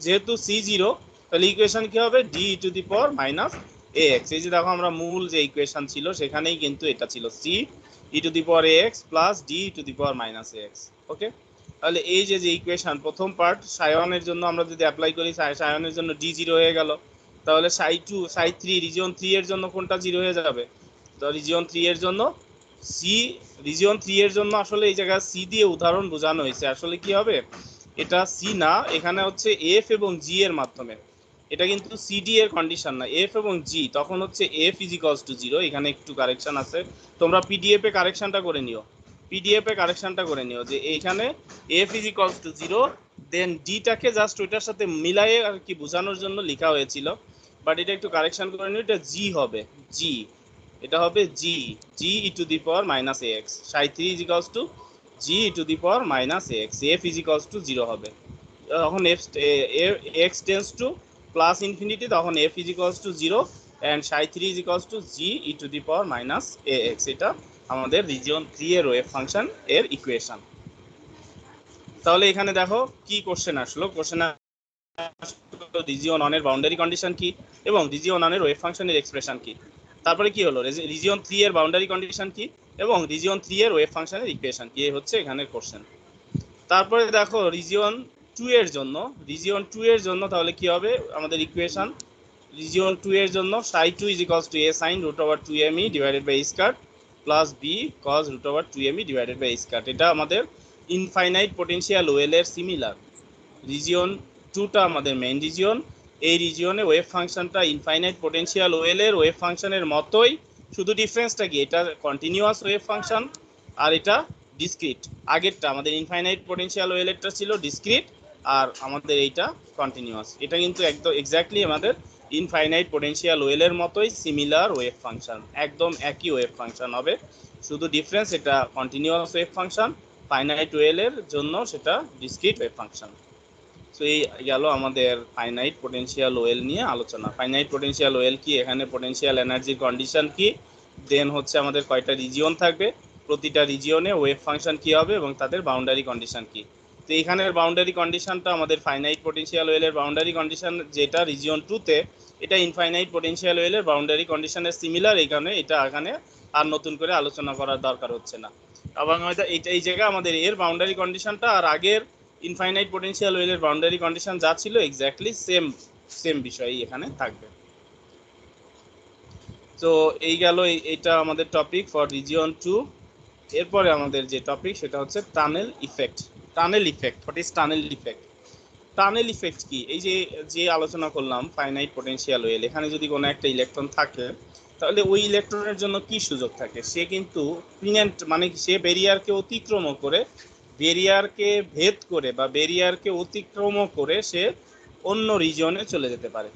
[SPEAKER 1] যেহেতু c 0, তাহলে equation কি হবে? d e to the power minus ax। এই যে দেখো আমরা মূল যে ইকুয়েশন ছিল সেখানেই কিন্তু এটা ছিল c e to the power ax plus d e to the power minus ax। ওকে, তাহলে এই যে ইকুয়েশন প্রথম পার্ট ψ1 এর জন্য আমরা যদি অ্যাপ্লাই করি, ψ1 এর জন্য d 0 হয়ে গেল, তাহলে ψ2 ψ3 রিজিয়ন 3 এর জন্য কোনটা 0 হয়ে যাবে? তো রিজিয়ন 3 এর জন্য c, রিজিয়ন 3 এর জন্য আসলে এই জায়গায় c দিয়ে উদাহরণ বোঝানো হয়েছে, আসলে কি হবে এটা c না, এখানে হচ্ছে f এবং g এর মাধ্যমে। এটা কিন্তু cd এর কন্ডিশন না, f এবং g, তখন হচ্ছে f ইজ ইকুয়ালস টু 0। এখানে একটু কারেকশন আছে, তোমরা পিডিএফ এ কারেকশনটা করে নিও, পিডিএফ এ কারেকশনটা করে নিও যে এইখানে f is equals to 0, then d টাকে জাস্ট ওইটার সাথে মিলায়ে আর কি বোঝানোর জন্য লেখা হয়েছিল, বাট এটা একটু কারেকশন করে নিও, এটা g হবে, g, এটা হবে g E to the power minus ax। ψ3 is equals to G to the power minus X, F is equals to 0 হবে। তখন X tends to plus infinity, তখন F is equals to 0 and psi 3 is equals to G E to the power minus A X. এটা আমাদের region 3 এর wave function এর equation. তাহলে এখানে দেখো কি কোশ্চেন আসলো, কোশ্চেন রিজিয়ন 1 এর বাউন্ডারি কন্ডিশন কি এবং রিজিয়ন 1 এর ওয়েভ ফাংশনের এক্সপ্রেশন কি। তারপরে কি হলো, রিজিয়ন 3 এর বাউন্ডারি কন্ডিশন কি এবং রিজিয়ন 3 এর ওয়েভ ফাংশনের ইকুয়েশন কি, এই হচ্ছে এখানের কোশ্চেন। তারপরে দেখো রিজিয়ন 2 এর জন্য, রিজিয়ন 2 এর জন্য তাহলে কি হবে আমাদের ইকুয়েশন, রিজিয়ন 2 এর জন্য psi 2 is equals to a sin √2me divided by a square plus b cos √2me divided by a square. এটা আমাদের ইনফাইনাইট পটেনশিয়াল ওয়েল এর সিমিলার। রিজিয়ন 2টা আমাদের মেইন রিজিয়ন, এই রিজিয়নে ওয়েভ ফাংশনটা ইনফাইনাইট পটেনশিয়াল ওয়েল এর ওয়েভ ফাংশনের মতোই, শুধু ডিফারেন্সটা কি, এটা কন্টিনিউয়াস ওয়েভ ফাংশন আর এটা ডিসক্রিট। আগেরটা আমাদের ইনফাইনাইট পটেনশিয়াল ওয়েলেরটা ছিল ডিসক্রিট আর আমাদের এইটা কন্টিনিউয়াস। এটা কিন্তু একদম এক্স্যাক্টলি আমাদের ইনফাইনাইট পটেনশিয়াল ওয়েলের মতোই সিমিলার ওয়েভ ফাংশন, একদম একই ওয়েভ ফাংশন হবে, শুধু ডিফারেন্স এটা কন্টিনিউয়াস ওয়েভ ফাংশন, ফাইনাইট ওয়েলের জন্য সেটা ডিসক্রিট ওয়েভ ফাংশন। সো এই গেল আমাদের ফাইনাইট পোটেনশিয়াল ওয়েল নিয়ে আলোচনা। ফাইনাইট পোটেনশিয়াল ওয়েল কি, এখানে পোটেনশিয়াল এনার্জির কন্ডিশন কি, দেন হচ্ছে আমাদের কয়টা রিজিয়ন থাকবে, প্রতিটা রিজিয়নে ওয়েভ ফাংশন কি হবে এবং তাদের বাউন্ডারি কন্ডিশন কি। তো এখানের বাউন্ডারি কন্ডিশনটা আমাদের ফাইনাইট পোটেনশিয়াল ওয়েলের বাউন্ডারি কন্ডিশন যেটা রিজিয়ন 2তে, এটা ইনফাইনাইট পোটেনশিয়াল ওয়েলের বাউন্ডারি কন্ডিশনের সিমিলার, এইখানে এটা এখানে আর নতুন করে আলোচনা করার দরকার হচ্ছে না। এবং এই জায়গায় আমাদের এর বাউন্ডারি কন্ডিশনটা আর আগের ইনফাইনাইট পোটেনশিয়াল ওয়েলের বাউন্ডারি কন্ডিশন যা ছিল এক্স্যাক্টলি সেম বিষয়ই এখানে থাকবে। তো এই গেল এইটা আমাদের টপিক ফর রিজিয়ন 2। এরপরে আমাদের যে টপিক সেটা হচ্ছে tunnel effect. Tunnel effect, what is tunnel effect? Tunnel effect কি, এই যে আলোচনা করলাম ফাইনাইট পোটেনশিয়াল ওয়েল, এখানে যদি কোনো একটা ইলেকট্রন থাকে তাহলে ওই ইলেকট্রনের জন্য কি সুযোগ থাকে, সে কিন্তু প্রিনেন্ট মানে সে ব্যারিয়ারকে অতিক্রম করে, ব্যারিয়ারকে ভেদ করে বা ব্যারিয়ারকে অতিক্রম করে সে অন্য রিজিয়নে চলে যেতে পারে।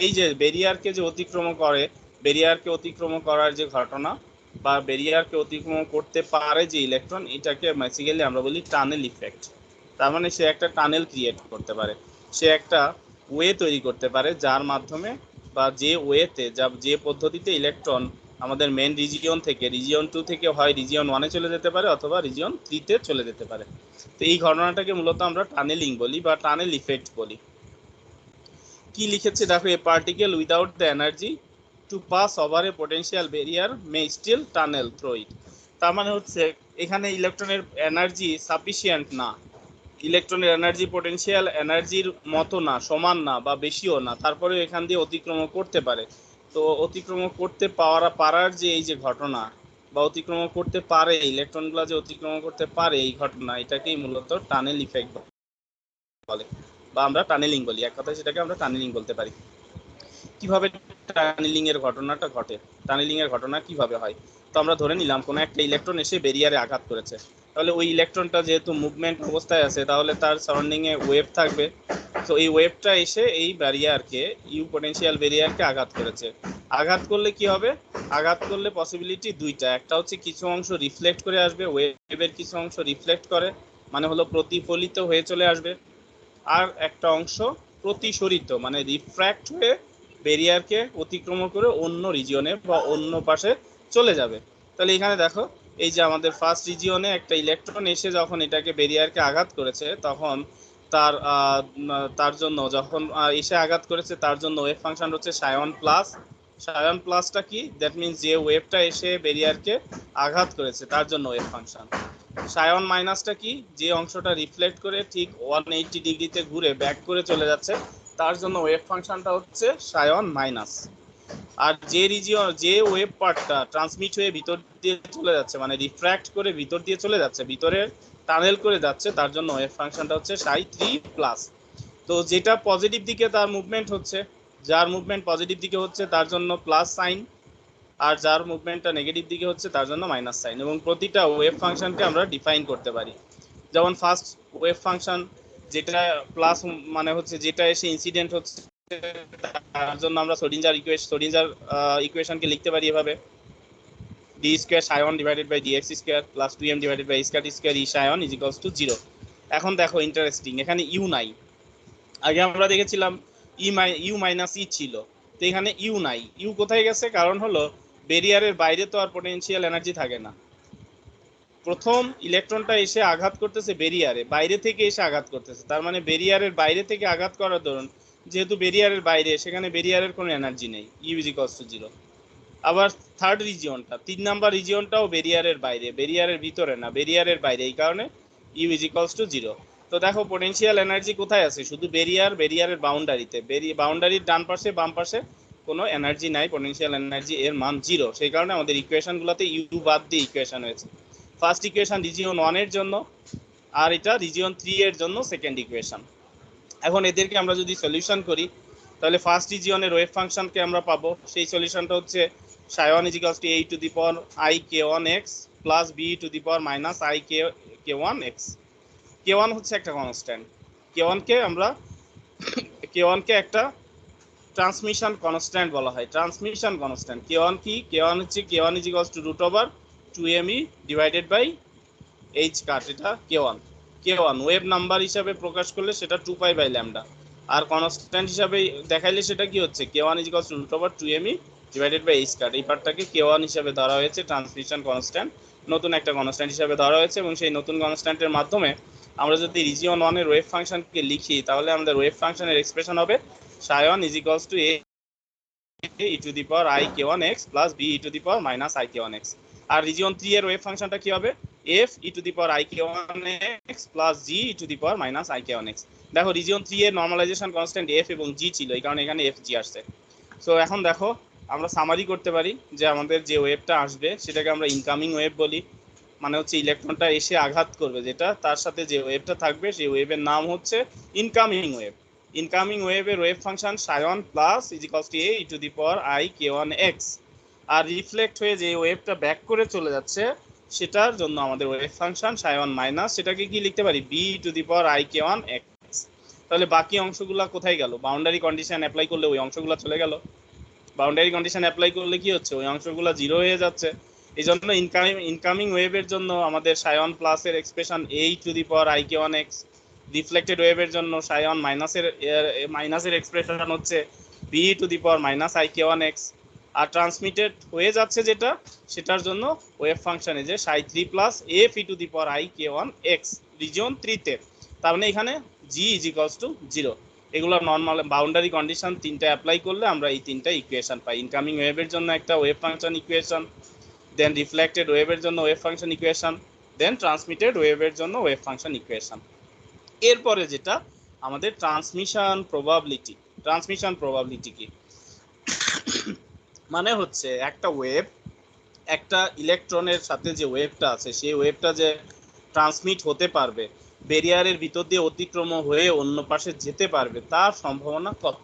[SPEAKER 1] এই যে ব্যারিয়ারকে যে অতিক্রম করে, ব্যারিয়ারকে অতিক্রম করার যে ঘটনা বা ব্যারিয়ারকে অতিক্রম করতে পারে যে ইলেকট্রন, এটাকে বেসিক্যালি আমরা বলি টানেল ইফেক্ট। তার মানে সে একটা টানেল ক্রিয়েট করতে পারে, সে একটা ওয়ে তৈরি করতে পারে যার মাধ্যমে বা যে ওয়েতে যে পদ্ধতিতে ইলেকট্রন আমাদের মেন রিজিয়ন থেকে রিজিয়ন 2 থেকে হয় রিজিয়ন 1-এ চলে যেতে পারে অথবা রিজিয়ন 3-তে চলে যেতে পারে। তো এই ঘটনাটাকে মূলত আমরা টানেলিং বলি বা টানেল ইফেক্ট বলি। কি লিখেছে দেখো, a particle without the energy to pass over a potential barrier may still tunnel through it. তার মানে হচ্ছে এখানে ইলেকট্রনের এনার্জি সাফিসিয়েন্ট না, ইলেকট্রনের এনার্জি পোটেনশিয়াল এনার্জির মতো না, সমান না বা বেশিও না, তারপরেও এখান দিয়ে অতিক্রম করতে পারে। তো অতিক্রম করতে পারার যে এই যে ঘটনা বা অতিক্রম করতে পারে ইলেকট্রনগুলো যে অতিক্রম করতে পারে, এই ঘটনা এটাকেই মূলত টানেল ইফেক্ট বলে বা আমরা টানেলিং বলি। এক কথায় সেটাকে আমরা টানেলিং বলতে পারি। কিভাবে টানেলিং এর ঘটনাটা ঘটে, টানেলিং এর ঘটনা কিভাবে হয়? তো আমরা ধরে নিলাম কোনো একটা ইলেকট্রন এসে ব্যারিয়ারে আঘাত করেছে, তাহলে ওই ইলেকট্রনটা যেহেতু মুভমেন্ট অবস্থায় আছে তাহলে তার সারাউন্ডিং এ ওয়েভ থাকবে। তো এই ওয়েভটা এসে এই ব্যারিয়ারকে, ইউ পটেনশিয়াল ব্যারিয়ারকে আঘাত করেছে। আঘাত করলে কি হবে? আঘাত করলে পসিবিলিটি দুইটা, একটা হচ্ছে কিছু অংশ রিফ্লেক্ট করে আসবে, ওয়েভের কিছু অংশ রিফ্লেক্ট করে মানে হলো প্রতিফলিত হয়ে চলে আসবে, আর একটা অংশ প্রতিসরিত মানে রিফ্র্যাক্ট হয়ে ব্যারিয়ারকে অতিক্রম করে অন্য রিজিয়নে বা অন্য পাশে চলে যাবে। তাহলে এখানে দেখো এই যে আমাদের ফার্স্ট রিজিয়নে একটা ইলেকট্রন এসে যখন এটাকে ব্যারিয়ারকে আঘাত করেছে, তখন তার জন্য যখন এসে আঘাত করেছে তার জন্য ওয়েভ ফাংশন হচ্ছে সায়ন প্লাস। সায়ন প্লাসটা কি, দ্যাট মিনস যে ওয়েভটা এসে ব্যারিয়ারকে আঘাত করেছে তার জন্য ওয়েভ ফাংশন। সায়ন মাইনাসটা কি, যে অংশটা রিফ্লেক্ট করে ঠিক 180 ডিগ্রিতে ঘুরে ব্যাক করে চলে যাচ্ছে তার জন্য ওয়েভ ফাংশনটা হচ্ছে সায়ন মাইনাস। আর যে রিজিয়ন যে ওয়েভ পার্টটা ট্রান্সমিট হয়ে ভিতর দিয়ে চলে যাচ্ছে মানে রিফ্র্যাক্ট করে ভিতর দিয়ে চলে যাচ্ছে, ভিতরে টানেল করে যাচ্ছে, তার জন্য ওয়েভ ফাংশনটা হচ্ছে সাই 3 প্লাস। তো যেটা পজিটিভ দিকে তার মুভমেন্ট হচ্ছে, যার মুভমেন্ট পজিটিভ দিকে হচ্ছে তার জন্য প্লাস সাইন, আর যার মুভমেন্টটা নেগেটিভ দিকে হচ্ছে তার জন্য মাইনাস সাইন। এবং প্রতিটা ওয়েভ ফাংশনকে আমরা ডিফাইন করতে পারি। যেমন ফার্স্ট ওয়েভ ফাংশন যেটা প্লাস মানে হচ্ছে যেটা এসে ইনসিডেন্ট হচ্ছে তার জন্য আমরা সোডিঞ্জার ইকুয়েশনকে লিখতে পারি এভাবে, d square psi one divided by dx square plus 2m divided by square square E psi one is equals to 0। এখন দেখো ইন্টারেস্টিং, এখানে ইউ নাই। আগে আমরা দেখেছিলাম ইউ মাইনাস ই ছিল, তো এখানে ইউ নাই। ইউ কোথায় গেছে? কারণ হলো ব্যারিয়ারের বাইরে তো আর পোটেনশিয়াল এনার্জি থাকে না। প্রথম ইলেকট্রনটা এসে আঘাত করতেছে ব্যারিয়ারে, বাইরে থেকে এসে আঘাত করতেছে, তার মানে ব্যারিয়ারের বাইরে থেকে আঘাত করার দরুন যেহেতু ব্যারিয়ারের বাইরে, সেখানে ব্যারিয়ারের কোনো এনার্জি নেই, ইউ ইজ ইকুয়ালস টু 0। আবার থার্ড রিজিয়নটা, 3 নাম্বার রিজিয়নটাও ব্যারিয়ারের বাইরে, ব্যারিয়ারের ভিতরে না, ব্যারিয়ারের বাইরে, এই কারণে ইউ ইজ ইকুয়ালস টু 0। তো দেখো পোটেনশিয়াল এনার্জি কোথায় আছে? শুধু ব্যারিয়ারের বাউন্ডারিতে, বাউন্ডারির ডান পাশে বাম পাশে কোনো এনার্জি নাই, পোটেনশিয়াল এনার্জি এর মান 0। সেই কারণে আমাদের ইকুয়েশনগুলোতে ইউ বাদ দিয়ে ইকুয়েশন হয়েছে। ফার্স্ট ইকুয়েশন রিজিয়ন 1 এর জন্য, আর এটা রিজিয়ন 3 এর জন্য সেকেন্ড ইকুয়েশন। এখন এদেরকে আমরা যদি সলিউশন করি তাহলে ফার্স্ট রিজিয়নের ওয়েভ ফাংশনকে আমরা পাবো, সেই সলিউশনটা হচ্ছে ψ1 = a⁴ plus b⁻−i k1x। k1 হচ্ছে একটা কনস্ট্যান্ট, k1 কে একটা ট্রান্সমিশন কনস্ট্যান্ট বলা হয়, ট্রান্সমিশন কনস্ট্যান্ট। k1 কি? k1 হচ্ছে k1 = √2me divided by h কাট, এটা k1 ওয়েভ নাম্বার হিসাবে প্রকাশ করলে সেটা 2π/λ, আর কনস্ট্যান্ট হিসাবে দেখাইলে সেটা কি হচ্ছে? k1 = √2me divided by h কাট। এই পার্টটাকে k1 হিসাবে ধরা হয়েছে, ট্রান্সমিশন কনস্ট্যান্ট, নতুন একটা কনস্ট্যান্ট হিসাবে ধরা হয়েছে। এবং সেই নতুন কনস্ট্যান্টের মাধ্যমে আমরা যদি রিজিয়ন 1 এর ওয়েভ ফাংশনকে লিখি তাহলে আমাদের ওয়েভ ফাংশনের এক্সপ্রেশন হবে ψ1 = a⁴ প্লাস b⁻−i k1x। আর রিজিয়ন 3 এর ওয়েভ ফাংশনটা কি হবে? f⁴ plus g⁻−i k1x। দেখো রিজিয়ন 3 এর নরমালাইজেশন কনস্ট্যান্ট f এবং g ছিল, এই কারণে এখানে fg আসছে। সো এখন দেখো আমরা সামারি করতে পারি যে আমাদের যে ওয়েভটা আসবে সেটাকে আমরা ইনকামিং ওয়েভ বলি, মানে হচ্ছে ইলেকট্রনটা এসে আঘাত করবে যেটা, তার সাথে যে ওয়েভটা থাকবে সেই ওয়েভের নাম হচ্ছে ইনকামিং ওয়েভ। ইনকামিং ওয়েভের ওয়েভ ফাংশন ψ1 প্লাস a⁴ আর রিফ্লেক্ট হয়ে যে ওয়েভটা ব্যাক করে চলে যাচ্ছে সেটার জন্য আমাদের ওয়েভ ফাংশন ψ1 মাইনাস, সেটাকে কি লিখতে পারি? b⁻ik1x। তাহলে বাকি অংশগুলো কোথায় গেল? বাউন্ডারি কন্ডিশন অ্যাপ্লাই করলে ওই অংশগুলো চলে গেল, বাউন্ডারি কন্ডিশন অ্যাপ্লাই করলে কি হচ্ছে? ওই অংশগুলো 0 হয়ে যাচ্ছে। এই জন্য ইনকামিং ওয়েভের জন্য আমাদের ψ1 প্লাস এর এক্সপ্রেশন a⁴ রিফ্লেক্টেড ওয়েভের জন্য ψ1 মাইনাসের এক্সপ্রেশন হচ্ছে b⁻−i k1x। আর ট্রান্সমিটেড হয়ে যাচ্ছে যেটা, সেটার জন্য ওয়েভ ফাংশনে যে ψ3 প্লাস f⁴ রিজিয়ন 3 তে, তার মানে এখানে g = 0। এগুলো নরমাল বাউন্ডারি কন্ডিশন তিনটা অ্যাপ্লাই করলে আমরা এই তিনটা ইকুয়েশন পাই। ইনকামিং ওয়েভের জন্য একটা ওয়েভ ফাংশন ইকুয়েশন, দেন রিফ্লেক্টেড ওয়েভের জন্য ওয়েভ ফাংশন ইকুয়েশন, দেন ট্রান্সমিটেড ওয়েভের জন্য ওয়েভ ফাংশন ইকুয়েশন। এরপরে যেটা আমাদের ট্রান্সমিশন প্রবাবিলিটি কি? মানে হচ্ছে একটা ওয়েভ, একটা ইলেকট্রনের সাথে যে ওয়েভটা আছে সেই ওয়েভটা যে ট্রান্সমিট হতে পারবে, ব্যারিয়ারের ভিতর দিয়ে অতিক্রম হয়ে অন্য পাশে যেতে পারবে, তার সম্ভাবনা কত,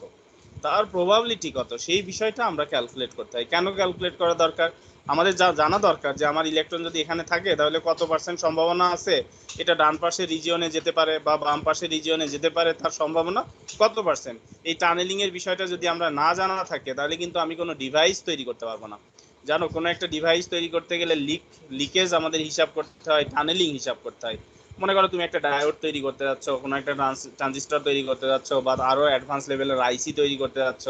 [SPEAKER 1] তার প্রবাবিলিটি কত, সেই বিষয়টা আমরা ক্যালকুলেট করতে হয়। কেন ক্যালকুলেট করা দরকার? আমাদের জানা দরকার যে আমার ইলেকট্রন যদি এখানে থাকে তাহলে কত % সম্ভাবনা আছে এটা ডান পাশের রিজিয়নে যেতে পারে বা বাম পাশের রিজিয়নে যেতে পারে, তার সম্ভাবনা কত %। এই টানেলিং এর বিষয়টা যদি আমরা না জানা থাকে তাহলে কিন্তু আমি কোনো ডিভাইস তৈরি করতে পারবো না। জানো, কোনো একটা ডিভাইস তৈরি করতে গেলে লিকেজ আমাদের হিসাব করতে হয়, টানেলিং হিসাব করতে হয়। মনে করো তুমি একটা ডায়োড তৈরি করতে যাচ্ছ, কোনো একটা ট্রানজিস্টর তৈরি করতে যাচ্ছ, বা আরো অ্যাডভান্স লেভেলের আইসি তৈরি করতে যাচ্ছ,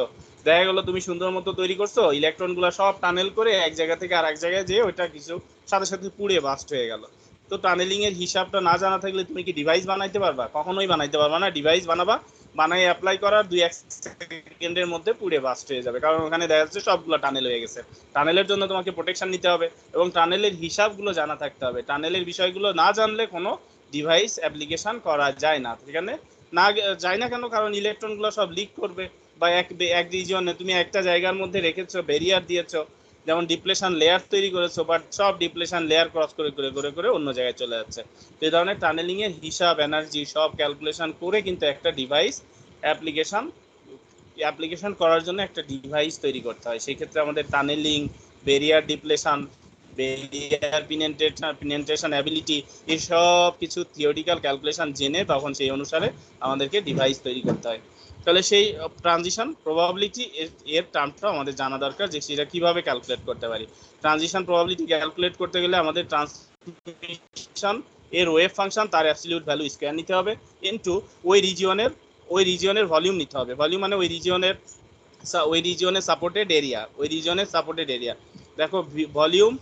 [SPEAKER 1] দেখা গেলো তুমি সুন্দর মতো তৈরি করছো, ইলেকট্রনগুলো সব টানেল করে এক জায়গা থেকে আর এক জায়গায় যেয়ে ওইটা কিছু সাথে সাথে পুড়ে বাস্ট হয়ে গেল। তো টানেলিং এর হিসাবটা না জানা থাকলে তুমি কি ডিভাইস বানাইতে পারবা? কখনোই বানাইতে পারবা না। ডিভাইস বানাই অ্যাপ্লাই করার 2-1 সেকেন্ডের মধ্যে পুড়ে বাস্ট হয়ে যাবে, কারণ ওখানে দেখা যাচ্ছে সবগুলো টানেল হয়ে গেছে। টানেলের জন্য তোমাকে প্রোটেকশন নিতে হবে এবং টানেলের হিসাবগুলো জানা থাকতে হবে। টানেলের বিষয়গুলো না জানলে কোনো ডিভাইস অ্যাপ্লিকেশন করা যায় না। সেখানে না যায় না কেন? কারণ ইলেকট্রনগুলো সব লিক করবে, বা এক রিজিয়নে তুমি একটা জায়গার মধ্যে রেখেছো, ব্যারিয়ার দিয়েছো, যেমন ডিপ্লেশন লেয়ার তৈরি করেছো, বাট সব ডিপ্লেশন লেয়ার ক্রস করে করে করে করে অন্য জায়গায় চলে যাচ্ছে। তো এই ধরনের টানেলিং এর হিসাব, এনার্জি সব ক্যালকুলেশন করে কিন্তু একটা ডিভাইস অ্যাপ্লিকেশন করার জন্য একটা ডিভাইস তৈরি করতে হয়। সেই ক্ষেত্রে আমাদের tunnelling, barrier depletion, barrier penetration ability, এসব কিছু থিওরিটিক্যাল ক্যালকুলেশন জেনে তখন সেই অনুসারে আমাদেরকে ডিভাইস তৈরি করতে হয়। তাহলে সেই ট্রানজিশন প্রবাবিলিটি এর টার্মটা আমাদের জানা দরকার যে সেটা কিভাবে ক্যালকুলেট করতে পারি। ট্রানজিশন প্রবাবিলিটি ক্যালকুলেট করতে গেলে আমাদের ট্রান্সমিশন এর ওয়েভ ফাংশন তার অ্যাবসলিউট ভ্যালু স্কয়ার নিতে হবে ইনটু ওই রিজিয়নের ভলিউম নিতে হবে। ভলিউম মানে ওই রিজিয়নের সাপোর্টেড এরিয়া, দেখো ভলিউম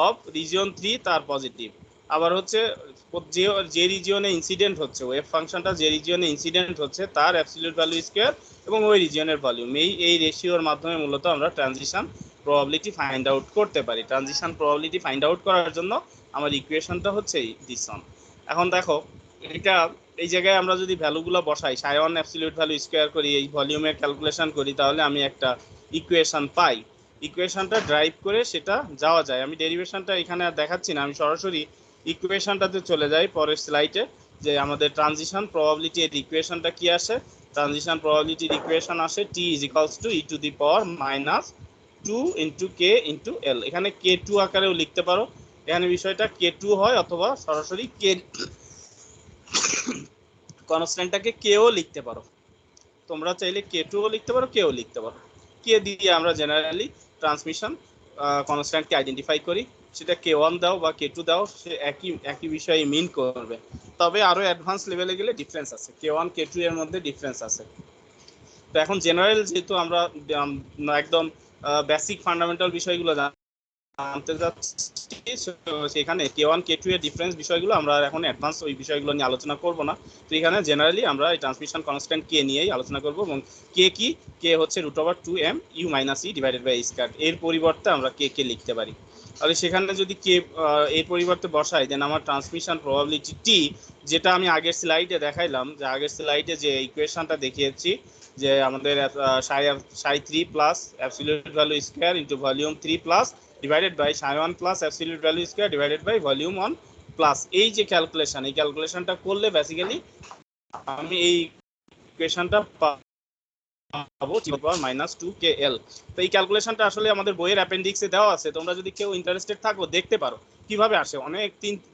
[SPEAKER 1] অফ রিজিয়ন 3 তার পজিটিভ, আবার হচ্ছে যে রিজিয়নে ইনসিডেন্ট হচ্ছে ওয়েভ ফাংশনটা, যে রিজিয়নে ইনসিডেন্ট হচ্ছে তার অ্যাবসলিউট ভ্যালু স্কয়ার এবং ওই রিজিয়নের ভলিউম, এই রেশিওর মাধ্যমে মূলত আমরা ট্রানজিশন প্রবাবিলিটি ফাইন্ড আউট করতে পারি। ট্রানজিশন প্রবাবিলিটি ফাইন্ড আউট করার জন্য আমার ইকুয়েশনটা হচ্ছে দিস ওয়ান। এখন দেখো এটা এই জায়গায় আমরা যদি ভ্যালুগুলো বসাই, সায়ন অ্যাবসলিউট ভ্যালু স্কয়ার করি, এই ভলিউমের ক্যালকুলেশন করি, তাহলে আমি একটা ইকুয়েশন পাই। ইকুয়েশনটা ড্রাইভ করে সেটা যাওয়া যায়। আমি ডেরিভেশনটা এখানে আর দেখাচ্ছি না, আমি সরাসরি ইকুয়েশনটাতে চলে যাই পরের স্লাইডে, যে আমাদের ট্রানজিশন প্রবাবিলিটি এর ইকুয়েশনটা কি আসে। ট্রানজিশন প্রবাবিলিটির ইকুয়েশন আসে t = e⁻² into k into l। এখানে k2 আকারেও লিখতে পারো, এখানে বিষয়টা k2 হয়, অথবা সরাসরি k কনস্ট্যান্টটাকে কেও লিখতে পারো। তোমরা চাইলে k2 ও লিখতে পারো, কেও লিখতে পারো। কে দিয়ে আমরা জেনারেলি ট্রান্সমিশন কনস্ট্যান্টকে আইডেন্টিফাই করি, সেটা k1 দাও বা k2 দাও, সে একই বিষয়ে মিন করবে। তবে আরো অ্যাডভান্স লেভেলে গেলে ডিফারেন্স আছে, k1 k2 এর মধ্যে ডিফারেন্স আছে। তো এখন জেনারেল যেহেতু আমরা একদম বেসিক ফান্ডামেন্টাল বিষয়গুলো জানতে যাচ্ছি, সেখানে k1 k2 এর ডিফারেন্স বিষয়গুলো আমরা এখন অ্যাডভান্স ওই বিষয়গুলো নিয়ে আলোচনা করব না। তো এখানে জেনারেলি আমরা এই ট্রান্সমিশন কনস্ট্যান্ট k নিয়েই আলোচনা করব, এবং k কি, k হচ্ছে √2m u - e divided by square. এর পরিবর্তে আমরা k লিখতে পারি। তাহলে সেখানে যদি k এর পরিবর্তে বসাই, দেন আমার ট্রান্সমিশন প্রবাবিলিটি t, যেটা আমি আগের স্লাইডে দেখাইলাম, যে আগের স্লাইডে যে ইকুয়েশনটা দেখিয়েছি, যে আমাদের psi3 plus absolute value square into volume 3 plus divided by psi1 plus absolute value square divided by volume 1 plus, এই যে ক্যালকুলেশন, এই ক্যালকুলেশনটা করলে বেসিক্যালি আমি এই ইকুয়েশনটা পাবো -2kl। তো এই ক্যালকুলেশনটা আসলে আমাদের বইয়ের অ্যাপেন্ডিক্সে দেওয়া আছে, তোমরা যদি কেউ ইন্টারেস্টেড থাকো দেখতে পারো কিভাবে আসে। অনেক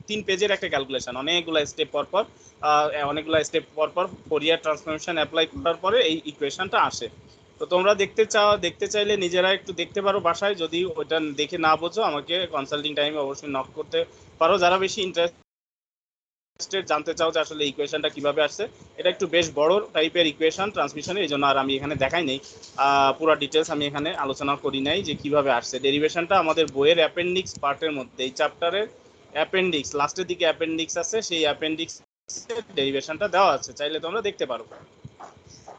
[SPEAKER 1] তিন পেজের একটা ক্যালকুলেশন, অনেকগুলো স্টেপ পরপর ফোরিয়ার ট্রান্সফরমেশন অ্যাপ্লাই করার পরে এই ইকুয়েশনটা আসে। তো তোমরা দেখতে চাইলে নিজেরা একটু দেখতে পারো বাসায়, যদি ওটা দেখে না বোঝো আমাকে কনসাল্টিং টাইমে অবশ্যই নক করতে পারো। যারা বেশি ইন্টারেস্টেড জানতে চাও যে আসলে ইকুয়েশনটা কিভাবে আসছে, এটা একটু বেশ বড় টাইপের ইকুয়েশন ট্রান্সমিশনে, এই জন্য আর আমি এখানে দেখাই নেই, পুরো ডিটেলস আমি এখানে আলোচনা করি নাই যে কিভাবে আসছে। ডেরিভেশনটা আমাদের বইয়ের অ্যাপেন্ডিক্স পার্টের মধ্যে, এই চ্যাপ্টারের অ্যাপেন্ডিক্স লাস্টের দিকে অ্যাপেন্ডিক্স আছে, সেই অ্যাপেন্ডিক্স ডেরিভেশনটা দেওয়া আছে, চাইলে তোমরা দেখতে পারো।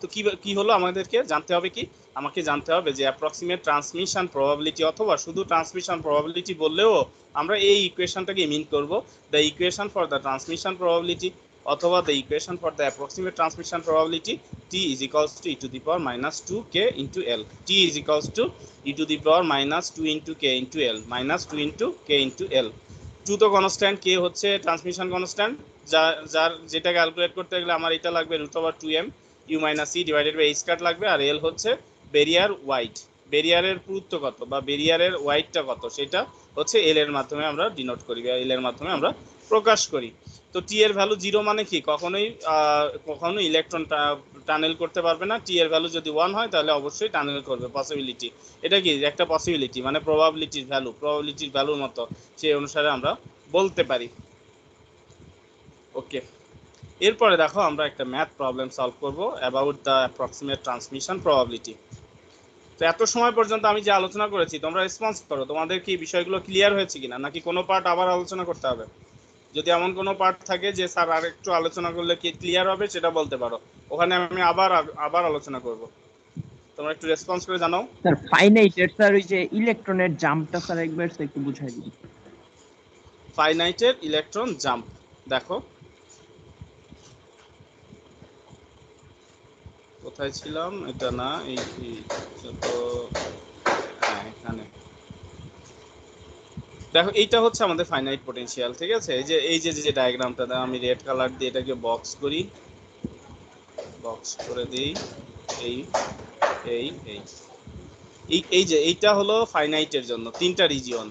[SPEAKER 1] তো কি হলো, আমাদেরকে জানতে হবে কি, আমাকে জানতে হবে যে অ্যাপ্রক্সিমেট ট্রান্সমিশন প্রবাবিলিটি, অথবা শুধু ট্রান্সমিশন প্রবাবিলিটি বললেও আমরা এই ইকুয়েশনটাকে মিন করব, the equation for the transmission probability অথবা the equation for the approximate transmission probability t = e⁻² k * l, t = e⁻² k * l, -2 k * l। Two তো কনস্ট্যান্ট, k হচ্ছে ট্রান্সমিশন কনস্ট্যান্ট, যেটা calculate করতে গেলে আমার এটা লাগবে √2m u - e divided by square লাগবে, আর l হচ্ছে বেরিয়ার ওয়াইড, বেরিয়ারের পুরুত্ব কত বা বেরিয়ারের ওয়াইডটা কত, সেটা হচ্ছে l এর মাধ্যমে আমরা ডিনোট করি বা l এর মাধ্যমে আমরা প্রকাশ করি। তো t এর ভ্যালু 0 মানে কি, কখনোই ইলেকট্রন টানেল করতে পারবে না। t এর ভ্যালু যদি 1 হয় তাহলে অবশ্যই টানেল করবে, পসিবিলিটি, এটা কি একটা পসিবিলিটি, মানে প্রবাবিলিটির ভ্যালুর মতো, সেই অনুসারে আমরা বলতে পারি। ওকে, এরপরে দেখো আমরা একটা ম্যাথ প্রবলেম সলভ করব about the approximate transmission probability. তো এত সময় পর্যন্ত আমি যে আলোচনা করেছি তোমরা রেসপন্স করো, তোমাদের কি বিষয়গুলো ক্লিয়ার হয়েছে কিনা, নাকি কোনো পার্ট আবার আলোচনা করতে হবে? যদি এমন কোনো পার্ট থাকে যে স্যার আর একটু আলোচনা করলে কি ক্লিয়ার হবে, সেটা বলতে পারো, ওখানে আমি আবার আলোচনা করব। তোমরা একটু রেসপন্স করে জানাও।
[SPEAKER 4] স্যার ফাইনাইটের স্যার ওই যে ইলেকট্রনের জাম্পটা স্যার একবার একটু বুঝাই দিন।
[SPEAKER 1] ফাইনাইটের ইলেকট্রন জাম্প, দেখো কোথায় ছিলাম, এটা না, এই তো এখানে দেখো, এইটা হচ্ছে আমাদের ফাইনাইট পটেনশিয়াল, ঠিক আছে। এই যে ডায়াগ্রামটা আমি রেড কালার দিয়ে এটাকে বক্স করে দিই, এই যে এইটা হলো ফাইনাইটের জন্য তিনটা রিজিয়ন,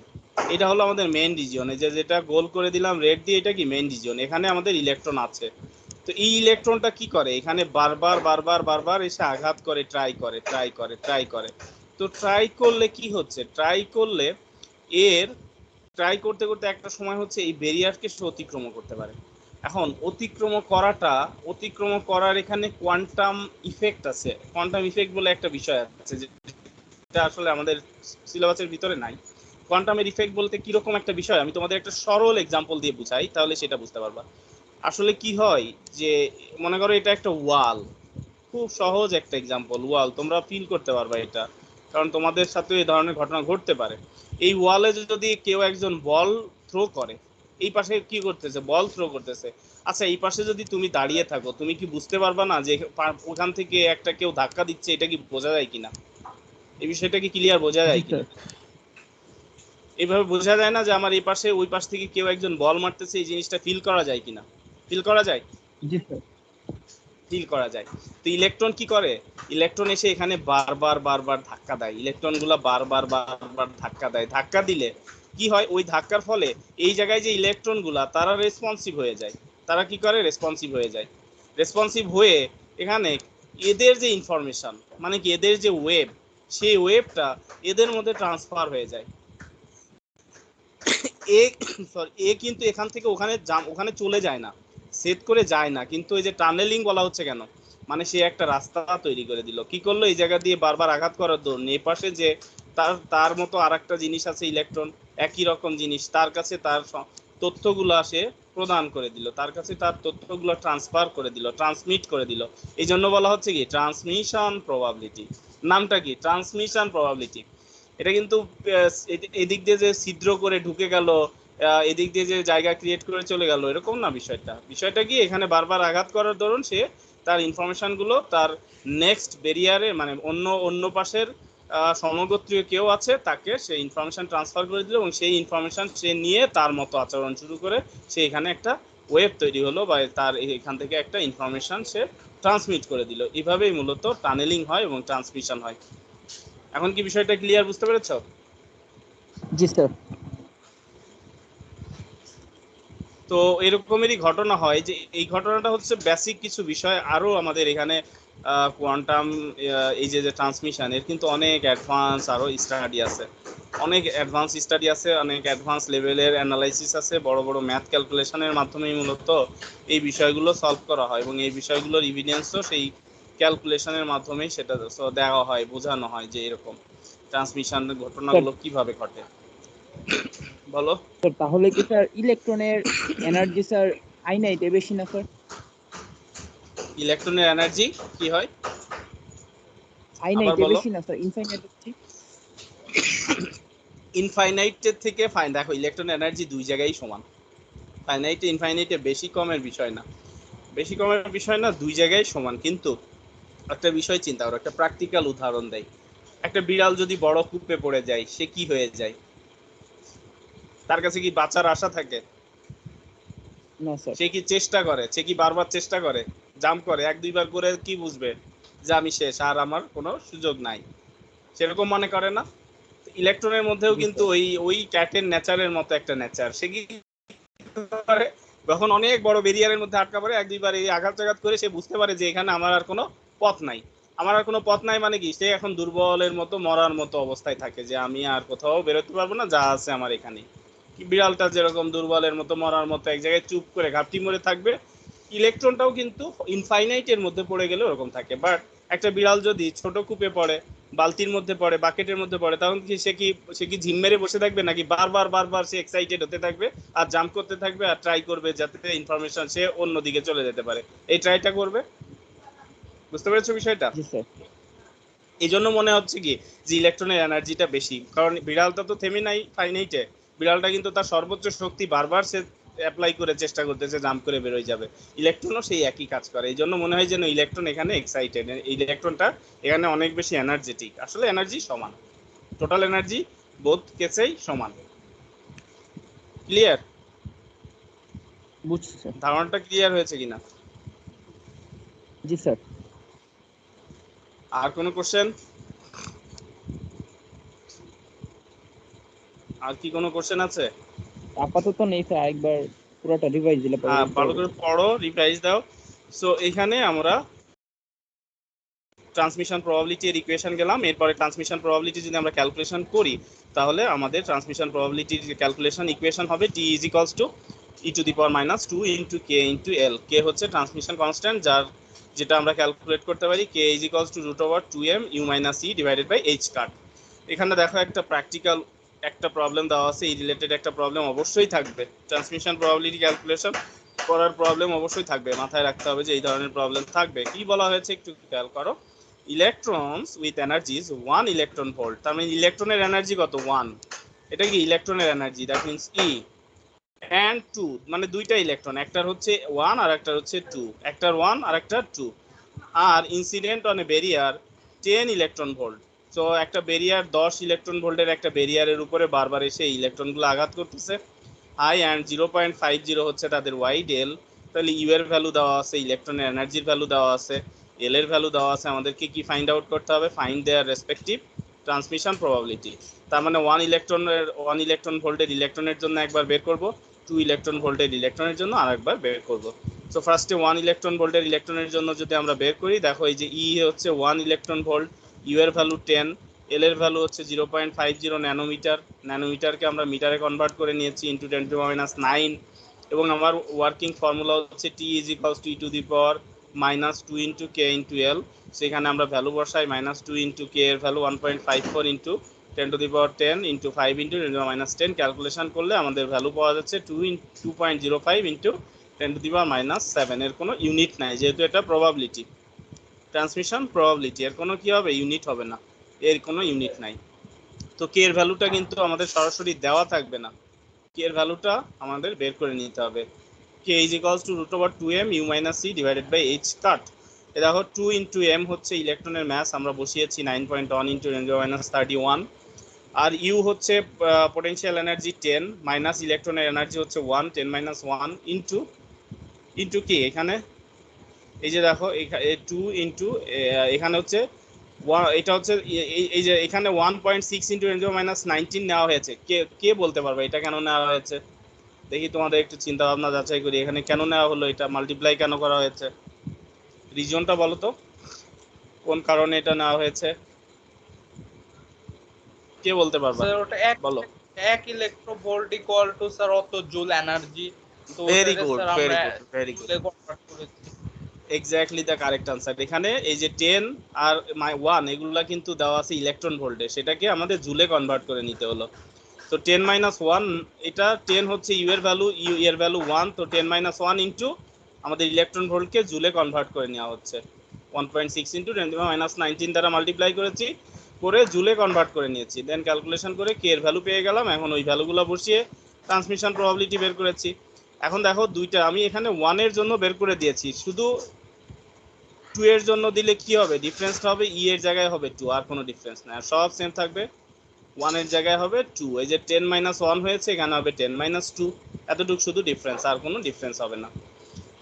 [SPEAKER 1] এটা হলো আমাদের মেইন রিজিয়ন। এই যে যেটা গোল করে দিলাম রেড দিয়ে, এটা কি মেইন রিজিয়ন, এখানে আমাদের ইলেকট্রন আছে। তো এই ইলেকট্রনটা কি করে, এখানে বারবার বারবার বারবার এসে আঘাত করে, ট্রাই করে। তো ট্রাই করলে কি হচ্ছে, ট্রাই করতে করতে একটা সময় হচ্ছে এই ব্যারিয়ারকে সে অতিক্রম করতে পারে। এখন অতিক্রম করার এখানে কোয়ান্টাম ইফেক্ট আছে। কোয়ান্টাম ইফেক্ট বলে একটা বিষয় আছে, যেটা আসলে আমাদের সিলেবাসের ভিতরে নাই। কোয়ান্টামের ইফেক্ট বলতে কিরকম একটা বিষয়, আমি তোমাদের একটা সরল এক্সাম্পল দিয়ে বুঝাই, তাহলে সেটা বুঝতে পারবা। আসলে কি হয় যে, মনে করো এটা একটা ওয়াল, খুব সহজ একটা এক্সাম্পল, ওয়াল, তোমরা ফিল করতে পারবা এটা, কারণ তোমাদের সাথে এই ধরনের ঘটনা ঘটতে পারে। এই ওয়ালে যদি কেউ একজন বল থ্রো করে, এই পাশে কি করতেছে, বল থ্রো করতেছে। আচ্ছা, এই পাশে যদি তুমি দাঁড়িয়ে থাকো, তুমি কি বুঝতে পারবা না যে ওখান থেকে একটা কেউ ধাক্কা দিচ্ছে, এটা কি বোঝা যায় কিনা, এই বিষয়টা কি ক্লিয়ার বোঝা
[SPEAKER 4] জি
[SPEAKER 1] যায় কিনা?
[SPEAKER 4] স্যার।
[SPEAKER 1] এইভাবে বোঝা যায় না যে আমার এই পাশে ওই পাশ থেকে কেউ একজন বল মারতেছে, এই জিনিসটা ফিল করা যায় কিনা? ফিল করা যায়,
[SPEAKER 4] জি স্যার।
[SPEAKER 1] ফিল করা যায়। তো ইলেকট্রন কি করে, ইলেকট্রন এসে এখানে বারবার বারবার ধাক্কা দেয়, ইলেকট্রনগুলো বারবার বারবার ধাক্কা দিলে কি হয়, ওই ধাক্কার ফলে এই জায়গায় যে ইলেকট্রনগুলা তারা রেসপন্সিভ হয়ে যায়। তারা কি করে, রেসপন্সিভ হয়ে এখানে এদের যে ইনফরমেশন, মানে কি এদের যে ওয়েভ, সেই ওয়েভটা এদের মধ্যে ট্রান্সফার হয়ে যায়। এ এ কিন্তু এখান থেকে ওখানে চলে যায় না, সেট করে যায় না, কিন্তু এই যে টানেলিং বলা হচ্ছে কেন, মানে সে একটা রাস্তা তৈরি করে দিল। কি করলো, এই জায়গা দিয়ে বারবার আঘাত করার দরুন এই পাশে যে তার মতো আরেকটা জিনিস আছে, ইলেকট্রন, একই রকম জিনিস, তার কাছে তার তথ্যগুলো সে প্রদান করে দিল, তার কাছে তার তথ্যগুলো ট্রান্সফার করে দিল, ট্রান্সমিট করে দিল। এই জন্য বলা হচ্ছে কি ট্রান্সমিশন প্রবাবিলিটি। নামটা কি, ট্রান্সমিশন প্রবাবিলিটি। এটা কিন্তু এদিক দিয়ে যে ছিদ্র করে ঢুকে গেল, এদিক দিয়ে যে জায়গা ক্রিয়েট করে চলে গেল, এরকম না। বিষয়টা কি, এখানে বারবার আঘাত করার দরুন সে তার ইনফরমেশন গুলো তার নেক্সট ব্যারিয়ারে, মানে অন্য পাশের সমগোত্রীয় কেউ আছে, তাকে সে ইনফরমেশন ট্রান্সফার করে দিল, এবং সেই ইনফরমেশন সে নিয়ে তার মতো আচরণ শুরু করে, সে এখানে একটা ওয়েব তৈরি হলো, বা তার এখান থেকে একটা ইনফরমেশন সে ট্রান্সমিট করে দিল। এভাবেই মূলত টানেলিং হয় এবং ট্রান্সমিশন হয়। এখন কি বিষয়টা ক্লিয়ার, বুঝতে পেরেছো?
[SPEAKER 4] জি স্যার।
[SPEAKER 1] তো এরকমেরই ঘটনা হয়, যে এই ঘটনাটা হচ্ছে বেসিক কিছু বিষয়। আরো আমাদের এখানে কোয়ান্টাম, এই যে ট্রান্সমিশন, এর কিন্তু অনেক অ্যাডভান্স আরো স্টাডি আছে, অনেক অ্যাডভান্স লেভেলের অ্যানালাইসিস আছে, বড় বড় ম্যাথ ক্যালকুলেশনের মাধ্যমে মূলত এই বিষয়গুলো সলভ করা হয়, এবং এই বিষয়গুলোর ইভিডেন্সও সেই ক্যালকুলেশনের মাধ্যমেই সেটা দেওয়া হয়, বোঝানো হয় যে এরকম ট্রান্সমিশন
[SPEAKER 4] স্যার
[SPEAKER 1] ঘটনাগুলো কিভাবে ঘটে। বলো।
[SPEAKER 4] স্যার, তাহলে কি স্যার ইলেকট্রনের এনার্জি স্যার ফাইনাইটে বেশি না স্যার?
[SPEAKER 1] ইলেকট্রনের এনার্জি কি হয়, আবার
[SPEAKER 4] ফাইনাইটে
[SPEAKER 1] বলো।
[SPEAKER 4] বেশি না স্যার, ইনফাইনাইটে বেশি?
[SPEAKER 1] ইনফাইনাইটের থেকে দেখো, ইলেকট্রন এনার্জি দুই জায়গায় সমান। ফাইনাইটে ইনফাইনাইটে বেশি কমের বিষয় না, দুই জায়গায় সমান। কিন্তু একটা বিষয় চিন্তা করো, একটা প্র্যাকটিক্যাল উদাহরণ দেয়। একটা বিড়াল যদি বড় কূপে পড়ে যায়, সে কি হয়ে যায়? তার কাছে কি বাঁচার আশা থাকে?
[SPEAKER 4] না স্যার।
[SPEAKER 1] সে কি বারবার চেষ্টা করে, জাম্প করে, এক দুইবার করে কি বুঝবে যে আমি শেষ, আর আমার কোনো সুযোগ নাই, সেরকম মনে করে না? ইলেকট্রনের মধ্যেও
[SPEAKER 4] জি
[SPEAKER 1] কিন্তু
[SPEAKER 4] স্যার।
[SPEAKER 1] ওই ক্যাটের নেচারের মতো একটা নেচার। সে কি করে, যখন অনেক বড় ব্যারিয়ারের মধ্যে আটকা পড়ে, এক দুইবার এই আঘাত করে সে বুঝতে পারে যে এখানে আমার আর কোনো পথ নাই, মানে কি সে এখন দুর্বলের মতো, মরার মতো অবস্থায় থাকে, যে আমি আর কোথাও বেরোতে পারবো না, যা আছে আমার এখানে। বিড়ালটা যেরকম দুর্বলের মতো, মরার মতো এক জায়গায় চুপ করে ঘাপটি মরে থাকবে, ইলেকট্রনটাও কিন্তু ইনফাইনাইটের মধ্যে পড়ে গেলে ওরকম থাকে। বাট একটা বিড়াল যদি ছোট কূপে পড়ে, বালতির মধ্যে পড়ে, বাকেটের মধ্যে পড়ে, তখন কি সে কি ঝিম মেরে বসে থাকবে, নাকি বারবার বারবার সে এক্সাইটেড হতে থাকবে, আর জাম্প করতে থাকবে, আর ট্রাই করবে যাতে ইনফরমেশন সে অন্যদিকে চলে যেতে পারে, এই ট্রাইটা করবে। বুঝতে পেরেছো বিষয়টা?
[SPEAKER 4] জি স্যার।
[SPEAKER 1] এই জন্য মনে হচ্ছে কি যে ইলেকট্রনের এনার্জিটা বেশি, কারণ বিড়ালটা তো থেমে নাই ফাইনাইটে, বিড়ালটা কিন্তু তার সর্বোচ্চ শক্তি বারবার সে অ্যাপ্লাই করে চেষ্টা করতেছে, জাম্প করে বেরোয় যাবে। ইলেকট্রনও সেই একই কাজ করে, এই জন্য মনে হয় যেন ইলেকট্রন এখানে এক্সাইটেড, ইলেকট্রনটা এখানে অনেক বেশি এনার্জেটিক। আসলে এনার্জি সমান, টোটাল এনার্জি বোথ কেসেই সমান। ক্লিয়ার?
[SPEAKER 4] বুঝছি স্যার।
[SPEAKER 1] ধারণাটা ক্লিয়ার হয়েছে কিনা?
[SPEAKER 4] জি স্যার।
[SPEAKER 1] আর কোনো কোশ্চেন? আর কি কোনো কোশ্চেন আছে?
[SPEAKER 4] আপাতত নেই স্যার, একবার পুরোটা রিভাইজ দিলে পরে
[SPEAKER 1] হ্যাঁ,
[SPEAKER 4] বুঝতে
[SPEAKER 1] ভালো
[SPEAKER 4] পারবো।
[SPEAKER 1] করে পড়ো, রিভাইজ দাও। সো এখানে আমরা ট্রান্সমিশন প্রবাবিলিটি এর ইকুয়েশন গেলাম। এরপরে ট্রান্সমিশন প্রবাবিলিটি যদি আমরা ক্যালকুলেশন করি, তাহলে আমাদের ট্রান্সমিশন প্রবাবিলিটির যে ক্যালকুলেশন ইকুয়েশন হবে t is equals to e⁻² into k into l। k হচ্ছে ট্রান্সমিশন কনস্ট্যান্ট, যেটা আমরা ক্যালকুলেট করতে পারি k is equals to √2m u minus e divided by h cut. এখানে দেখো একটা প্র্যাকটিক্যাল একটা প্রবলেম দেওয়া আছে, এই রিলেটেড একটা প্রবলেম অবশ্যই থাকবে। ট্রান্সমিশন প্রবাবিলিটি ক্যালকুলেশন করার প্রবলেম অবশ্যই থাকবে, মাথায় রাখতে হবে যে এই ধরনের প্রবলেম থাকবে। কি বলা হয়েছে একটু খেয়াল করো। ইলেকট্রনস উইথ এনার্জিজ 1 ইলেকট্রন ভোল্ট, তার মানে ইলেকট্রনের এনার্জি কত? 1। এটা কি ইলেকট্রনের energy, that means E and 2, মানে দুইটা ইলেকট্রন, একটার হচ্ছে 1 আর একটার হচ্ছে 2, একটার 1 আর একটার 2। আর incident on a barrier 10 electron volt. So একটা ব্যারিয়ার 10 ইলেকট্রন ভোল্টের একটা ব্যারিয়ারের উপরে বারবার এসে ইলেকট্রনগুলো আঘাত করতেছে। I and 0.50 হচ্ছে তাদের ওয়াইড এল। তাহলে ইউ এর ভ্যালু দেওয়া আছে, ইলেকট্রনের এনার্জির ভ্যালু দেওয়া আছে, এল এর ভ্যালু দেওয়া আছে। আমাদেরকে কি ফাইন্ড আউট করতে হবে? Find their respective transmission probability. তার মানে 1 ইলেকট্রন ভোল্টের ইলেকট্রনের জন্য একবার বের করব, 2 ইলেকট্রন ভোল্টের ইলেকট্রনের জন্য আরেকবার বের করব। সো ফার্স্টে 1 ইলেকট্রন ভোল্টের ইলেকট্রনের জন্য যদি আমরা বের করি, দেখো এই যে ই হচ্ছে 1 ইলেকট্রন ভোল্ট, ইউ এর ভ্যালু 10, এল এর ভ্যালু হচ্ছে 0.50 ন্যানোমিটার। ন্যানোমিটারকে আমরা মিটারে কনভার্ট করে নিয়েছি ইন্টু 10⁻⁹, এবং আমার ওয়ার্কিং ফর্মুলা হচ্ছে T is equals to e⁻² into K into L. সেখানে আমরা ভ্যালু বসাই, -2 ইন্টু কে এর value 1.54 into 10⁻10 into 5 into 10⁻10। Calculation করলে আমাদের ভ্যালু পাওয়া যাচ্ছে 2.05 ইন্টু 10⁻7। এর কোনো ইউনিট নাই, যেহেতু এটা প্রবাবিলিটি, ট্রান্সমিশন প্রবাবিলিটি, এর কোনো কি হবে? ইউনিট হবে না, এর কোনো ইউনিট নাই। তো কে এর ভ্যালুটা কিন্তু আমাদের সরাসরি দেওয়া থাকবে না, কে এর ভ্যালুটা আমাদের বের করে নিতে হবে। K is equals to √2m u minus c divided by h cut. এ দেখো 2 ইন্টু m হচ্ছে ইলেকট্রনের ম্যাস, আমরা বসিয়েছি 9.1 ইন্টু 10⁻31। আর ইউ হচ্ছে পোটেনশিয়াল এনার্জি 10, মাইনাস ইলেকট্রনের এনার্জি হচ্ছে 1, 10⁻1 ইন্টু ইন্টু কি এখানে এই যে দেখো 2 ইন্টু এখানে হচ্ছে এটা হচ্ছে এই যে এখানে 1.6 ইন্টু 10⁻19 নেওয়া হয়েছে। কে কে বলতে পারবে এটা কেন নেওয়া হয়েছে? দেখি তোমাদের একটু চিন্তা ভাবনা যাচাই করি, এখানে কেন নেওয়া হলো, এটা মাল্টিপ্লাই কেন করা হয়েছে, রিজনটা বলো তো, কোন কারণে এটা নেওয়া হয়েছে? কে বলতে পারবা?
[SPEAKER 3] স্যার ওটা
[SPEAKER 1] বলো।
[SPEAKER 3] 1 ইলেকট্রোভোল্ট ইকুয়াল টু স্যার অত জুল এনার্জি, তো
[SPEAKER 1] ভেরি
[SPEAKER 3] ওটাকে
[SPEAKER 1] গুড,
[SPEAKER 3] স্যার
[SPEAKER 1] ভেরি
[SPEAKER 3] আমরা
[SPEAKER 1] গুড, ভেরি গুড,
[SPEAKER 3] জুলে কনভার্ট করেছি।
[SPEAKER 1] Exactly the correct answer. এখানে এই যে 10 আর 1 এগুলা কিন্তু দেওয়া আছে ইলেকট্রন ভোল্টে, সেটাকে আমাদের জুলে কনভার্ট করে নিতে হলো। তো 10⁻1, এটা 10 হচ্ছে ইউ এর ভ্যালু, ইউ এর ভ্যালু 1, তো 10⁻1 ইন্টু আমাদের ইলেকট্রন ভোল্টকে জুলে কনভার্ট করে নেওয়া হচ্ছে 1.6 ইন্টু 10⁻19 দ্বারা মাল্টিপ্লাই করেছি, করে জুলে কনভার্ট করে নিয়েছি, দেন ক্যালকুলেশন করে কে এর ভ্যালু পেয়ে গেলাম। এখন ওই ভ্যালুগুলো বসিয়ে ট্রান্সমিশন প্রবাবিলিটি বের করেছি। এখন দেখো দুইটা আমি এখানে 1 এর জন্য বের করে দিয়েছি, শুধু 2 এর জন্য দিলে কি হবে? ডিফারেন্সটা হবে ই এর জায়গায় হবে 2, আর কোনো ডিফারেন্স নাই, আর সব সেম থাকবে। 1 এর জায়গায় হবে 2, এই যে 10⁻1 হয়েছে, এখানে হবে 10⁻2, এতটুকু শুধু ডিফারেন্স, আর কোনো ডিফারেন্স হবে না।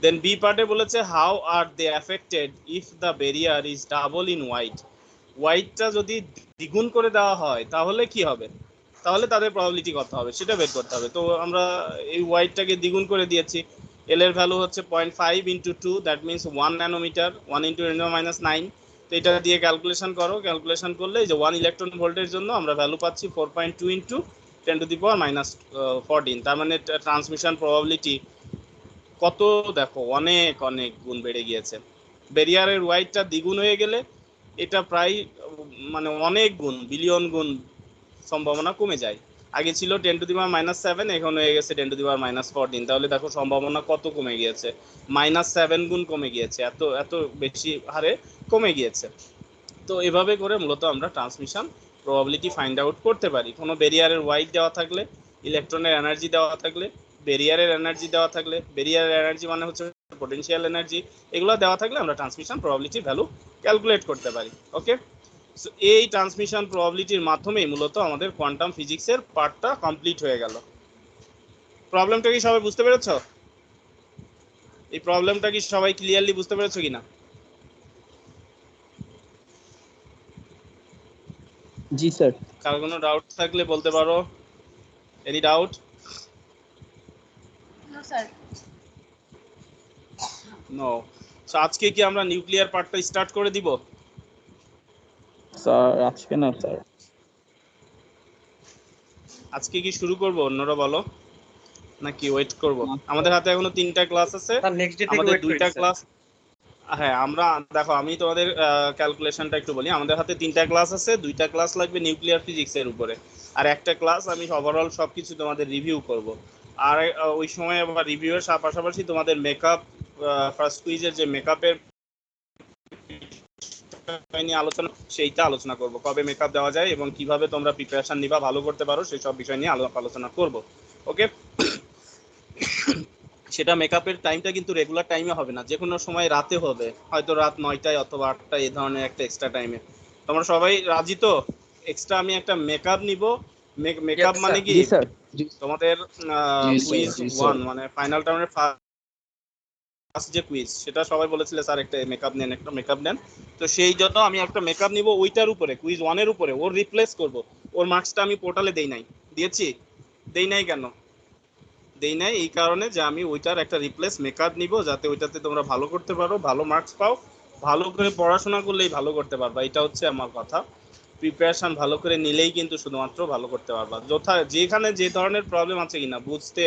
[SPEAKER 1] দেন বি পার্টে বলেছে how are they affected if the barrier is double in wide. ওয়াইডটা যদি দ্বিগুণ করে দেওয়া হয় তাহলে কি হবে, তাহলে তাদের প্রবাবিলিটি কত হবে সেটা বের করতে হবে। তো আমরা এই ওয়াইডটাকে দ্বিগুণ করে দিয়েছি, এল এর ভ্যালু হচ্ছে 0.5 into 2, that means 1 nanometre, 1 into 10⁻9। তো এটা দিয়ে ক্যালকুলেশন করো, ক্যালকুলেশন করলে যে 1 ইলেকট্রন ভোল্টের জন্য আমরা ভ্যালু পাচ্ছি 4.2 ইন্টু 10⁻14। তার মানে ট্রান্সমিশন প্রবাবিলিটি কত দেখো, অনেক অনেক গুণ বেড়ে গিয়েছে। ব্যারিয়ারের ওয়াইডটা দ্বিগুণ হয়ে গেলে এটা প্রায় মানে অনেক গুণ, বিলিয়ন গুণ সম্ভাবনা কমে যায়। আগে ছিল 10⁻7, এখন হয়ে গেছে 10⁻14। তাহলে দেখো সম্ভাবনা কত কমে গিয়েছে, -7 গুণ কমে গিয়েছে, এত এত বেশি হারে কমে গিয়েছে। তো এভাবে করে মূলত আমরা ট্রান্সমিশন প্রবাবিলিটি ফাইন্ড আউট করতে পারি। কোনো ব্যারিয়ারের ওয়াইড দেওয়া থাকলে, ইলেকট্রনের এনার্জি দেওয়া থাকলে, ব্যারিয়ারের এনার্জি দেওয়া থাকলে, ব্যারিয়ারের এনার্জি মানে হচ্ছে পোটেনশিয়াল এনার্জি, এগুলো দেওয়া থাকলে আমরা ট্রান্সমিশন প্রবাবিলিটির ভ্যালু ক্যালকুলেট করতে পারি। ওকে, সো এই ট্রান্সমিশন প্রবাবিলিটির মাধ্যমেই মূলত আমাদের কোয়ান্টাম ফিজিক্সের পার্টটা কমপ্লিট হয়ে গেল। প্রবলেমটা কি সবাই বুঝতে পেরেছো? এই প্রবলেমটা কি সবাই ক্লিয়ারলি বুঝতে পেরেছো কিনা?
[SPEAKER 4] জি স্যার।
[SPEAKER 1] কারো কোনো ডাউট থাকলে বলতে পারো। Any doubt?
[SPEAKER 2] No, sir.
[SPEAKER 1] No. So আজকে কি আমরা নিউক্লিয়ার পার্টটা স্টার্ট করে দিব?
[SPEAKER 5] স্যার আজকে না স্যার।
[SPEAKER 1] আজকে কি শুরু করব, অন্যরা বলো, নাকি ওয়েট করব? আমাদের হাতে এখনো 3টা ক্লাস আছে,
[SPEAKER 6] স্যার নেক্সট ডে থেকে
[SPEAKER 1] আমাদের
[SPEAKER 6] ওয়েট করি
[SPEAKER 1] 2টা
[SPEAKER 6] স্যার।
[SPEAKER 1] ক্লাস। হ্যাঁ, আমরা দেখো আমি তোমাদের ক্যালকুলেশনটা একটু বলি। আমাদের হাতে 3টা ক্লাস আছে, 2টা ক্লাস লাগবে নিউক্লিয়ার ফিজিক্সের উপরে, আর একটা ক্লাস আমি ওভারঅল সবকিছু তোমাদের রিভিউ করব। আর ওই সময় আবার রিভিউয়ের পাশাপাশি তোমাদের মেকআপ, ফার্স্ট কুইজের যে মেকআপের নিয়ে আলোচনা, সেইটা আলোচনা করব, কবে মেকআপ দেওয়া যায় এবং কিভাবে তোমরা প্রিপারেশন নিবা ভালো করতে পারো, সেই সব বিষয় নিয়ে আলোচনা করব। ওকে, সেটা মেকআপের টাইমটা কিন্তু রেগুলার টাইমে হবে না, যে কোনো সময় রাতে হবে, হয়তো রাত 9টায় অথবা 8টায়, এই ধরনের একটা এক্সট্রা টাইমে। তোমরা সবাই রাজি তো? এক্সট্রা আমি একটা মেকআপ নিব। মেকআপ মানে কি
[SPEAKER 4] জি স্যার।
[SPEAKER 1] তোমাদের
[SPEAKER 5] জি স্যার,
[SPEAKER 1] কুইজ
[SPEAKER 5] জি স্যার।
[SPEAKER 1] 1 মানে ফাইনাল টার্মের ফার্স্ট যে কুইজ, সেটা সবাই বলেছিল স্যার একটা মেকআপ নেন, একটা মেকআপ নেন। তো সেই জন্য আমি একটা মেকআপ নিব ওইটার উপরে, কুইজ 1 এর উপরে, ওর রিপ্লেস করব। ওর মার্কসটা আমি পোর্টালে দেই নাই, দিয়েছি? দেই নাই কেন? দেই নাই এই কারণে যে আমি ওইটার একটা রিপ্লেস মেকআপ নিব, যাতে ওইটাতে তোমরা ভালো করতে পারো, ভালো মার্কস পাও। ভালো করে পড়াশোনা করলেই ভালো করতে পারবা, এটা হচ্ছে আমার কথা। প্রিপারেশন ভালো করে নিলেই কিন্তু শুধুমাত্র ভালো করতে পারবা। যেখানে যে ধরনের প্রবলেম আছে কিনা বুঝতে,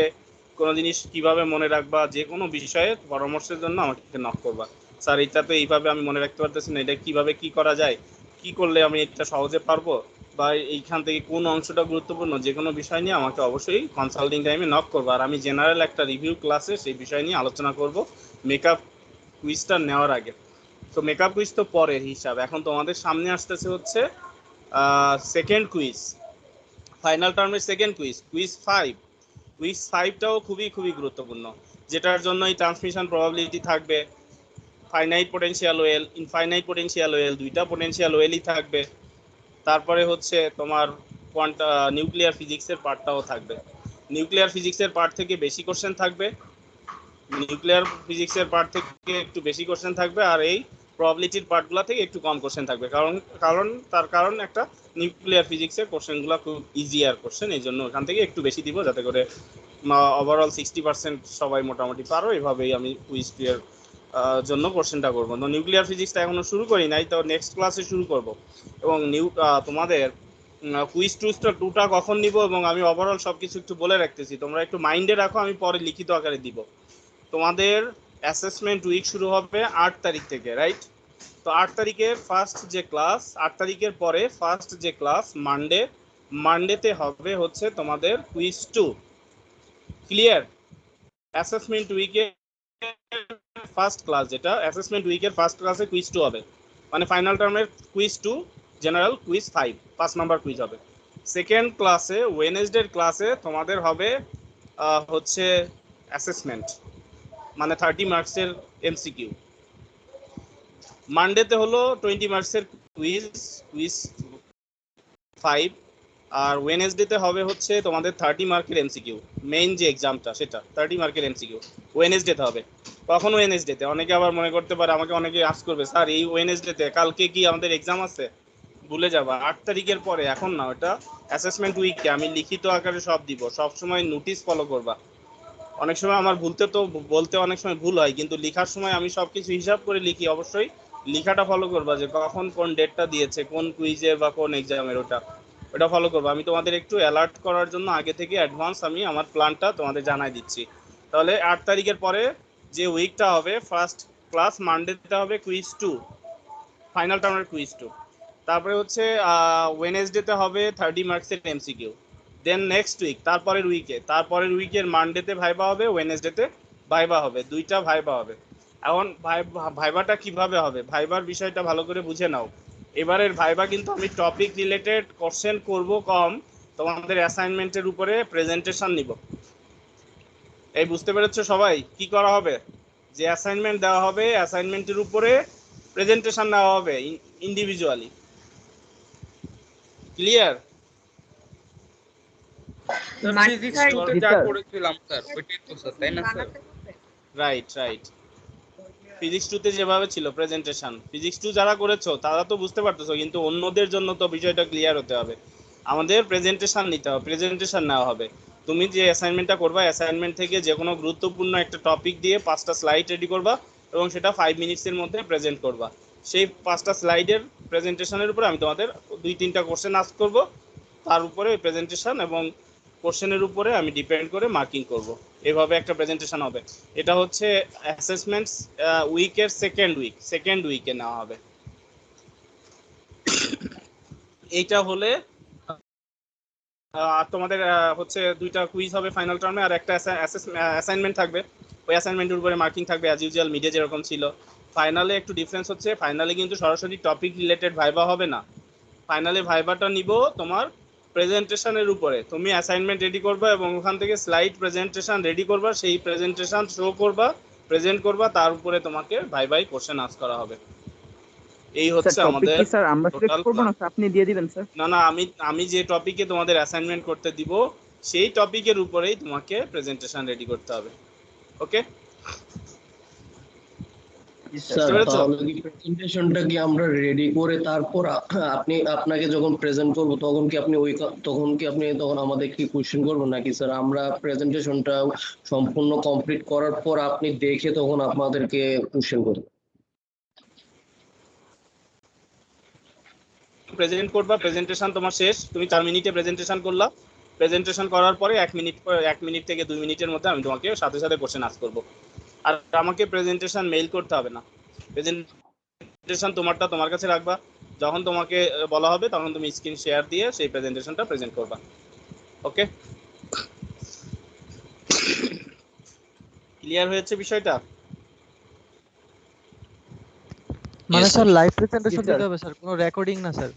[SPEAKER 1] কোনো জিনিস কিভাবে মনে রাখবা, যে কোনো বিষয়ে পরামর্শের জন্য আমাকে নক করবা। স্যার এটা তো এইভাবে আমি মনে রাখতে পারতেছি না, এটা কিভাবে কি করা যায়, কি করলে আমি এটা সহজে পারবো, বা এইখান থেকে কোন অংশটা গুরুত্বপূর্ণ, যে কোনো বিষয় নিয়ে আমাকে অবশ্যই কনসাল্টিং টাইমে নক করবো। আর আমি জেনারেল একটা রিভিউ ক্লাসে সেই বিষয় নিয়ে আলোচনা করব মেকআপ কুইজটা নেওয়ার আগে। তো মেকআপ কুইজ তো পরের হিসাব, এখন তোমাদের সামনে আসতেছে হচ্ছে সেকেন্ড কুইজ, ফাইনাল টার্মের সেকেন্ড কুইজ, কুইজ 5। কুইজ 5টাও খুবই খুবই গুরুত্বপূর্ণ, যেটার জন্য এই ট্রান্সমিশন প্রবাবিলিটি থাকবে, finite potential well, infinite potential well, 2টা পোটেনশিয়াল ওয়েলই থাকবে। তারপরে হচ্ছে তোমার নিউক্লিয়ার ফিজিক্সের পার্টটাও থাকবে। নিউক্লিয়ার ফিজিক্সের পার্ট থেকে বেশি কোশ্চেন থাকবে, নিউক্লিয়ার ফিজিক্সের পার্ট থেকে একটু বেশি কোশ্চেন থাকবে, আর এই প্রবাবিলিটির পার্টগুলো থেকে একটু কম কোশ্চেন থাকবে। তার কারণ একটা নিউক্লিয়ার ফিজিক্সের কোশ্চেনগুলো খুব ইজিয়ার কোশ্চেন, এই জন্য ওখান থেকে একটু বেশি দিব, যাতে করে ওভারঅল 60% সবাই মোটামুটি পারো। এভাবেই আমি কুইজ এর জন্য কোশ্চেনটা করবো। তো নিউক্লিয়ার ফিজিক্সটা এখনো শুরু করি নাই, তো নেক্সট ক্লাসে শুরু করব। এবং তোমাদের কুইজ টুইজটা 2টা কখন নিব এবং আমি ওভারঅল সবকিছু একটু বলে রাখতেছি, তোমরা একটু মাইন্ডে রাখো, আমি পরে লিখিত আকারে দিব। তোমাদের অ্যাসেসমেন্ট উইক শুরু হবে 8 তারিখ থেকে, রাইট? তো 8 তারিখের ফার্স্ট যে ক্লাস, 8 তারিখের পরে ফার্স্ট যে ক্লাস মানডেতে হবে হচ্ছে তোমাদের কুইজ 2। ক্লিয়ার? অ্যাসেসমেন্ট উইকের ফার্স্ট ক্লাস, যেটা অ্যাসেসমেন্ট উইকের ফার্স্ট ক্লাসে কুইজ 2 হবে, মানে ফাইনাল টার্মের quiz 2, general quiz 5, 5 number quiz হবে। সেকেন্ড ক্লাসে, ওয়েডনেসডের ক্লাসে তোমাদের হবে হচ্ছে অ্যাসেসমেন্ট, মানে 30 মার্কসের এমসিকিউ। মানডেতে হলো 20 মার্কসের কুইজ 5, আর ওয়েডনেসডেতে হবে হচ্ছে তোমাদের 30 মার্কের এমসিকিউ। মেইন যে এক্সামটা সেটা 30 মার্কের এমসিকিউ ওয়েডনেসডেতে হবে। কখন ওয়েডনেসডেতে? অনেকে আবার মনে করতে পারে, আমাকে অনেকে আস্ক করবে, স্যার এই ওয়েডনেসডেতে কালকে কি আমাদের এক্সাম আছে? ভুলে যাবা, 8 তারিখের পরে, এখন না, ওটা অ্যাসেসমেন্ট উইকে আমি লিখিত আকারে সব দিব। সব সময় নোটিশ ফলো করবা। অনেক সময় আমার বলতে অনেক সময় ভুল হয়, কিন্তু লেখার সময় আমি সবকিছু হিসাব করে লিখি। অবশ্যই লেখাটা ফলো করবা, যে কখন কোন ডেটটা দিয়েছে, কোন কুইজে বা কোন এক্সামের, ওটা ফলো করবো। আমি তোমাদের একটু অ্যালার্ট করার জন্য আগে থেকে অ্যাডভান্স আমি আমার প্ল্যানটা তোমাদের জানাই দিচ্ছি। তাহলে 8 তারিখের পরে যে উইকটা হবে, ফার্স্ট ক্লাস মানডেতে হবে কুইজ 2, ফাইনাল টার্মের কুইজ 2। তারপরে হচ্ছে ওয়েডনেসডেতে হবে 30 মার্কসের এমসিকিউ। দেন নেক্সট উইক, তারপরের উইকের মানডেতে ভাইবা হবে, ওয়েডনেসডেতে ভাইবা হবে, 2টা ভাইবা হবে। এখন ভাইবাটা কিভাবে হবে, ভাইবার বিষয়টা ভালো করে বুঝে নাও। এবারের ভাইবা কিন্তু আমি টপিক রিলেটেড কোশ্চেন করব কম, তোমাদের অ্যাসাইনমেন্টের উপরে প্রেজেন্টেশন নিব। এই বুঝতে পেরেছো সবাই কি করা হবে? যে অ্যাসাইনমেন্ট দেওয়া হবে, অ্যাসাইনমেন্টের উপরে প্রেজেন্টেশন নেওয়া হবে ইন্ডিভিজুয়ালি। ক্লিয়ার?
[SPEAKER 3] ফিজিক্স 2 তে যা করেছিলাম স্যার ওইটাই তো স্যার, তাই না স্যার?
[SPEAKER 1] রাইট। ফিজিক্স 2 তে যেভাবে ছিল প্রেজেন্টেশন, ফিজিক্স 2 যারা করেছো তারা তো বুঝতে পারতেছো, কিন্তু অন্যদের জন্য তো বিষয়টা ক্লিয়ার হতে হবে। আমাদের প্রেজেন্টেশন নিতে হবে, প্রেজেন্টেশন নেওয়া হবে। তুমি যে অ্যাসাইনমেন্টটা করবা, অ্যাসাইনমেন্ট থেকে যে কোনো গুরুত্বপূর্ণ একটা টপিক দিয়ে 5টা স্লাইড রেডি করবা এবং সেটা 5 মিনিটসের মধ্যে প্রেজেন্ট করবা। সেই 5টা স্লাইডের প্রেজেন্টেশনের উপরে আমি তোমাদের 2-3টা কোশ্চেন আস্ক করব, তার উপরে প্রেজেন্টেশন এবং কোশ্চেনের উপরে আমি ডিপেন্ড করে মার্কিং করব। এভাবে একটা প্রেজেন্টেশন হবে। এটা হচ্ছে অ্যাসেসমেন্টস উইকের সেকেন্ড উইকে নেওয়া হবে। এইটা হলে আর তোমাদের হচ্ছে 2টা কুইজ হবে ফাইনাল টার্মে, আর একটা অ্যাসাইনমেন্ট থাকবে। ওই অ্যাসাইনমেন্টের উপরে মার্কিং থাকবে অ্যাজ ইউজুয়াল মিডিয়া যেরকম ছিল। ফাইনালে একটু ডিফারেন্স হচ্ছে, ফাইনালে কিন্তু সরাসরি টপিক রিলেটেড ভাইবা হবে না। ফাইনালে ভাইবাটা নিব তোমার প্রেজেন্টেশনের উপরে। তুমি অ্যাসাইনমেন্ট রেডি করবা এবং ওখান থেকে স্লাইড প্রেজেন্টেশন রেডি করবা, সেই প্রেজেন্টেশন শো করবা, প্রেজেন্ট করবা, তার উপরে তোমাকে ভাই কোশ্চেন আস্ক করা হবে। এই
[SPEAKER 4] স্যার
[SPEAKER 1] হচ্ছে
[SPEAKER 4] টপিক
[SPEAKER 1] আমাদের
[SPEAKER 4] কি স্যার আমরা সিলেক্ট
[SPEAKER 1] টোটাল
[SPEAKER 4] করব
[SPEAKER 1] প্ল্যান।
[SPEAKER 4] না স্যার, আপনি দিয়ে দিবেন স্যার?
[SPEAKER 1] না, আমি যে টপিকে তোমাদের অ্যাসাইনমেন্ট করতে দিব সেই টপিকের উপরেই তোমাকে প্রেজেন্টেশন রেডি করতে হবে। ওকে
[SPEAKER 6] স্যার
[SPEAKER 1] বুঝতে পেরেছো?
[SPEAKER 6] তাহলে কি প্রেজেন্টেশনটা কি আমরা রেডি করে তারপর আপনাকে যখন প্রেজেন্ট করব তখন কি আপনি আমাদের কি কোশ্চেন করবেন, নাকি স্যার আমরা প্রেজেন্টেশনটা সম্পূর্ণ কমপ্লিট করার পর আপনি দেখে তখন আপনাদেরকে কোশ্চেন করবেন?
[SPEAKER 1] প্রেজেন্ট করবা, প্রেজেন্টেশন তোমার শেষ, তুমি 4 মিনিটে প্রেজেন্টেশন করলা। প্রেজেন্টেশন করার পরে 1 মিনিট থেকে 2 মিনিটের মধ্যে আমি তোমাকে সাথে সাথে কোশ্চেন আস্ক করব। আর আমাকে প্রেজেন্টেশন মেইল করতে হবে না, প্রেজেন্টেশন তোমারটা তোমার কাছে রাখবা। যখন তোমাকে বলা হবে তখন তুমি স্ক্রিন শেয়ার দিয়ে সেই প্রেজেন্টেশনটা প্রেজেন্ট করবা। ওকে, ক্লিয়ার হয়েছে বিষয়টা?
[SPEAKER 7] মানে
[SPEAKER 5] Yes,
[SPEAKER 7] sir
[SPEAKER 5] sir.
[SPEAKER 7] Live presentation
[SPEAKER 4] Yes, sir.
[SPEAKER 7] দিতে হবে স্যার, কোনো রেকর্ডিং না স্যার?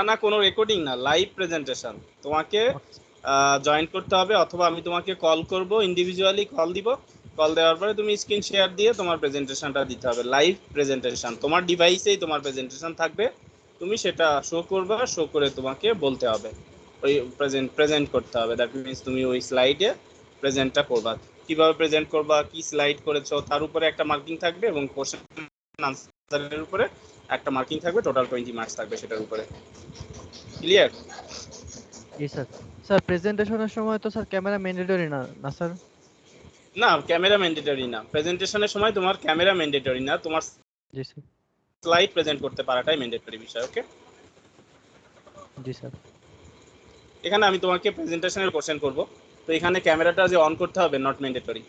[SPEAKER 1] না, কোনো রেকর্ডিং না, লাইভ প্রেজেন্টেশন। তোমাকে জয়েন করতে হবে, অথবা আমি তোমাকে কল করব, ইন্ডিভিজুয়ালি কল দিব। কল দেওয়ার পরে তুমি স্ক্রিন শেয়ার দিয়ে তোমার প্রেজেন্টেশনটা দিতে হবে। লাইভ প্রেজেন্টেশন, তোমার ডিভাইসেই তোমার প্রেজেন্টেশন থাকবে, তুমি সেটা শো করবে, শো করে তোমাকে বলতে হবে, ওই প্রেজেন্ট করতে হবে। দ্যাট মিনস তুমি ওই স্লাইডে প্রেজেন্টটা করবা। কিভাবে প্রেজেন্ট করবা, কি স্লাইড করেছো, তার উপরে একটা মার্কিং থাকবে এবং কোশ্চেন আনসারের উপরে একটা মার্কিং থাকবে। টোটাল 20 মার্কস থাকবে সেটার উপরে। ক্লিয়ার?
[SPEAKER 7] জি স্যার। স্যার প্রেজেন্টেশনের সময় তো স্যার ক্যামেরা ম্যান্ডেটরি না না স্যার?
[SPEAKER 1] না, ক্যামেরা ম্যান্ডেটরি না। প্রেজেন্টেশনের সময় তোমার ক্যামেরা ম্যান্ডেটরি না, তোমার
[SPEAKER 7] জি স্যার।
[SPEAKER 1] স্লাইড প্রেজেন্ট করতে পারাটাই ম্যান্ডেটরি বিষয়। ওকে,
[SPEAKER 7] জি স্যার।
[SPEAKER 1] এখানে আমি তোমাকে প্রেজেন্টেশনের কোশ্চেন করব, তো এখানে ক্যামেরাটা যে অন করতে হবে নট ম্যান্ডেটরি।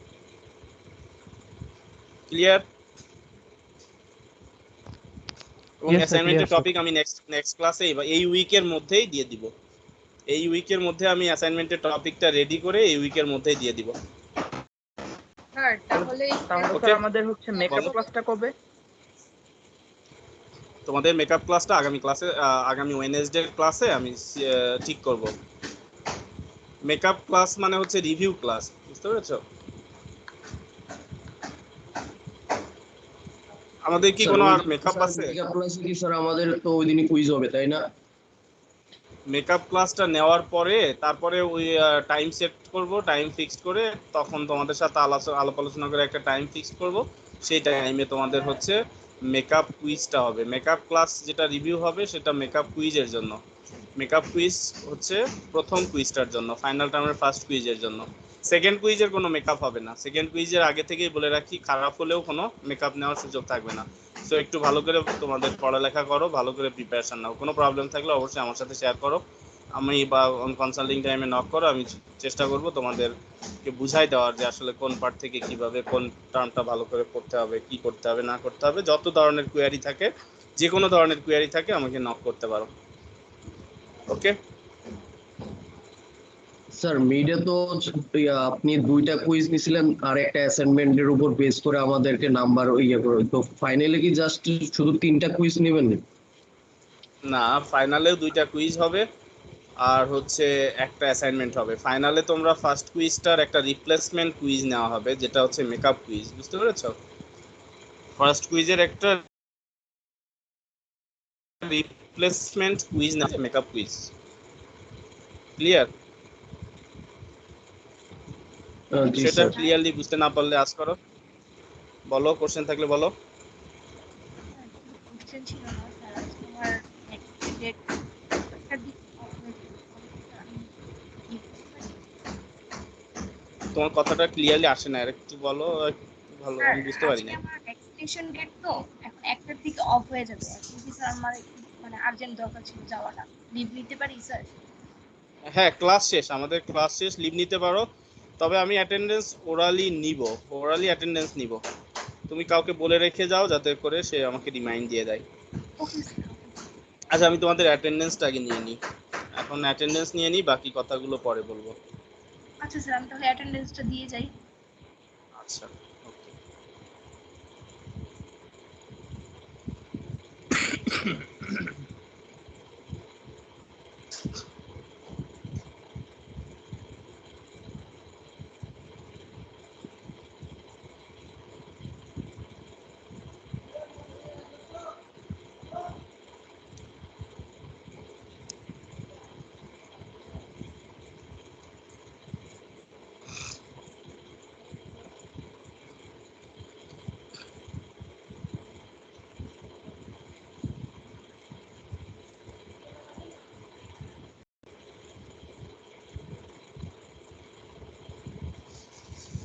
[SPEAKER 1] ক্লিয়ার? এবং
[SPEAKER 7] Yes, sir,
[SPEAKER 1] অ্যাসাইনমেন্টের
[SPEAKER 7] clear, sir.
[SPEAKER 1] টপিক আমি নেক্সট ক্লাসে এই উইকের মধ্যেই দিয়ে দিব। এই উইকের মধ্যে আমি অ্যাসাইনমেন্টের টপিকটা রেডি করে এই উইকের মধ্যেই দিয়ে দিব।
[SPEAKER 2] স্যার তাহলে
[SPEAKER 4] তাহলে
[SPEAKER 1] Okay.
[SPEAKER 4] স্যার আমাদের হচ্ছে মেকআপ
[SPEAKER 1] বলো।
[SPEAKER 4] ক্লাসটা কবে?
[SPEAKER 1] তোমাদের মেকআপ ক্লাসটা আগামী ওয়েডনেসডে ক্লাসে আমি ঠিক করব। মেকআপ ক্লাস মানে হচ্ছে রিভিউ ক্লাস, বুঝতে পেরেছো? আমাদের কি কোনো আর মেকআপ আছে?
[SPEAKER 6] মেকআপ ক্লাসে কি স্যার আমাদের তো ওই দিনই কুইজ হবে, তাই না?
[SPEAKER 1] মেকআপ ক্লাসটা নেওয়ার পরে তারপরে ওই টাইম সেট করব, টাইম ফিক্সড করে তখন তোমাদের সাথে আলাপ আলোচনা করে একটা টাইম ফিক্স করব। সেই টাইমে তোমাদের হচ্ছে মেকআপ কুইজটা হবে। মেকআপ ক্লাস যেটা রিভিউ হবে সেটা মেকআপ কুইজের জন্য। মেকআপ কুইজ হচ্ছে প্রথম কুইজটার জন্য, ফাইনাল টার্মের ফার্স্ট কুইজের জন্য। সেকেন্ড কুইজের কোনো মেকআপ হবে না। সেকেন্ড কুইজের আগে থেকেই বলে রাখি, খারাপ হলেও কোনো মেকআপ নেওয়ার সুযোগ থাকবে না। সো একটু ভালো করে তোমাদের পড়ালেখা করো, ভালো করে প্রিপারেশন নাও। কোনো প্রবলেম থাকলে অবশ্যই আমার সাথে শেয়ার করো, আমি বা কনসাল্টিং টাইমে নক করো। আমি চেষ্টা করব তোমাদেরকে বুঝাই দেওয়ার যে আসলে কোন পার্ট থেকে কিভাবে কোন টার্মটা ভালো করে পড়তে হবে, কি করতে হবে না করতে হবে। যত ধরনের কোয়ারি থাকে, যে কোনো ধরনের কোয়ারি থাকে আমাকে নক করতে পারো। ওকে
[SPEAKER 6] স্যার মিডে তো আপনি 2টা কুইজ নিছিলেন আর একটা অ্যাসাইনমেন্টের উপর বেস করে আমাদেরকে নাম্বার করে, তো ফাইনালি কি জাস্ট শুধু 3টা কুইজ নেবেন?
[SPEAKER 1] না, ফাইনালেও 2টা কুইজ হবে আর হচ্ছে একটা অ্যাসাইনমেন্ট হবে। ফাইনালে তোমরা ফার্স্ট কুইজটার একটা রিপ্লেসমেন্ট কুইজ নেওয়া হবে, যেটা হচ্ছে মেকআপ কুইজ, বুঝতে পেরেছো? ফার্স্ট কুইজের একটা রিপ্লেসমেন্ট কুইজ না, মেকআপ কুইজ। ক্লিয়ার?
[SPEAKER 6] জি
[SPEAKER 1] সেটা
[SPEAKER 6] স্যার।
[SPEAKER 1] ক্লিয়ারলি বুঝতে না পারলে আজ করো, বলো, কোশ্চেন থাকলে বলো।
[SPEAKER 2] কোশ্চেন ছিল না স্যার, আজকে আমার ডেট একটা দিন
[SPEAKER 1] তোমার কথাটা ক্লিয়ারলি আসে না, আর একটু বলো, একটু ভালো
[SPEAKER 2] স্যার
[SPEAKER 1] আমি বুঝতে পারি
[SPEAKER 2] আজকে
[SPEAKER 1] না।
[SPEAKER 2] আমার ভ্যাকসিনেশন ডেট তো এখন একটার দিকে অফ হয়ে যাবে, এখন কি স্যার আমার একটু মানে আর্জেন্ট দরকার ছিল যাওয়াটা, লিভ নিতে পারি স্যার?
[SPEAKER 1] হ্যাঁ, ক্লাস শেষ, আমাদের ক্লাস শেষ, লিভ নিতে পারো। তবে আমি অ্যাটেন্ডেন্স ওরালি নিব, ওরালি অ্যাটেন্ডেন্স নিব। তুমি কাউকে বলে রেখে যাও যাতে করে সে আমাকে রিমাইন্ড দিয়ে দেয়।
[SPEAKER 2] Okay sir.
[SPEAKER 1] আচ্ছা, আমি তোমাদের অ্যাটেন্ডেন্সটা আগে নিয়ে নিই। এখন অ্যাটেন্ডেন্স নিয়ে নিই, বাকি কথাগুলো পরে বলবো।
[SPEAKER 2] আচ্ছা স্যার, আমি তাহলে অ্যাটেন্ডেন্সটা দিয়ে যাই।
[SPEAKER 1] আচ্ছা, okay.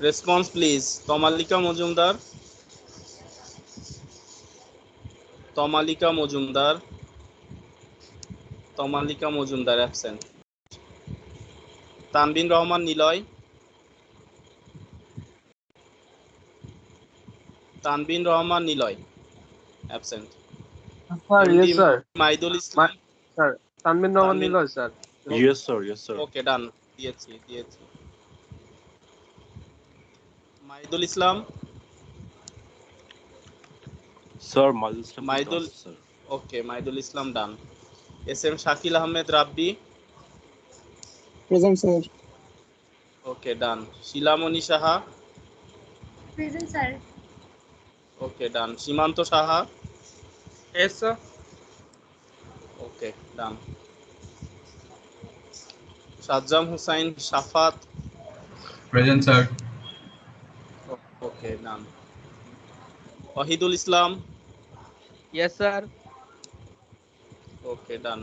[SPEAKER 1] Response please. Tamalika Majumdar, Tamalika Majumdar, Tamalika Majumdar absent. Tanbin Rahman Nilay, Tanbin Rahman Nilay absent.
[SPEAKER 8] Sir
[SPEAKER 1] MD
[SPEAKER 8] yes sir
[SPEAKER 1] Maidul Islam,
[SPEAKER 8] sir Tanbin Rahman
[SPEAKER 1] Tanbin,
[SPEAKER 8] Nilay sir
[SPEAKER 5] Yes, sir. Yes, sir.
[SPEAKER 1] Okay done, দিয়েছি দিয়েছি। Maidul Islam,
[SPEAKER 5] Sir, Madhul Islam
[SPEAKER 1] Maidul,
[SPEAKER 5] Vikas, sir.
[SPEAKER 1] Okay Maidul Islam done. S M Shakil Ahmed Rabbi,
[SPEAKER 9] present sir.
[SPEAKER 1] Okay done. Shilamoni Saha,
[SPEAKER 2] present sir.
[SPEAKER 1] Okay done. Simanta Saha,
[SPEAKER 3] S sir.
[SPEAKER 1] Okay done. Sajjam Hussain Safat,
[SPEAKER 10] present sir.
[SPEAKER 1] Okay done. Wahidul Islam,
[SPEAKER 3] yes sir.
[SPEAKER 1] Okay done.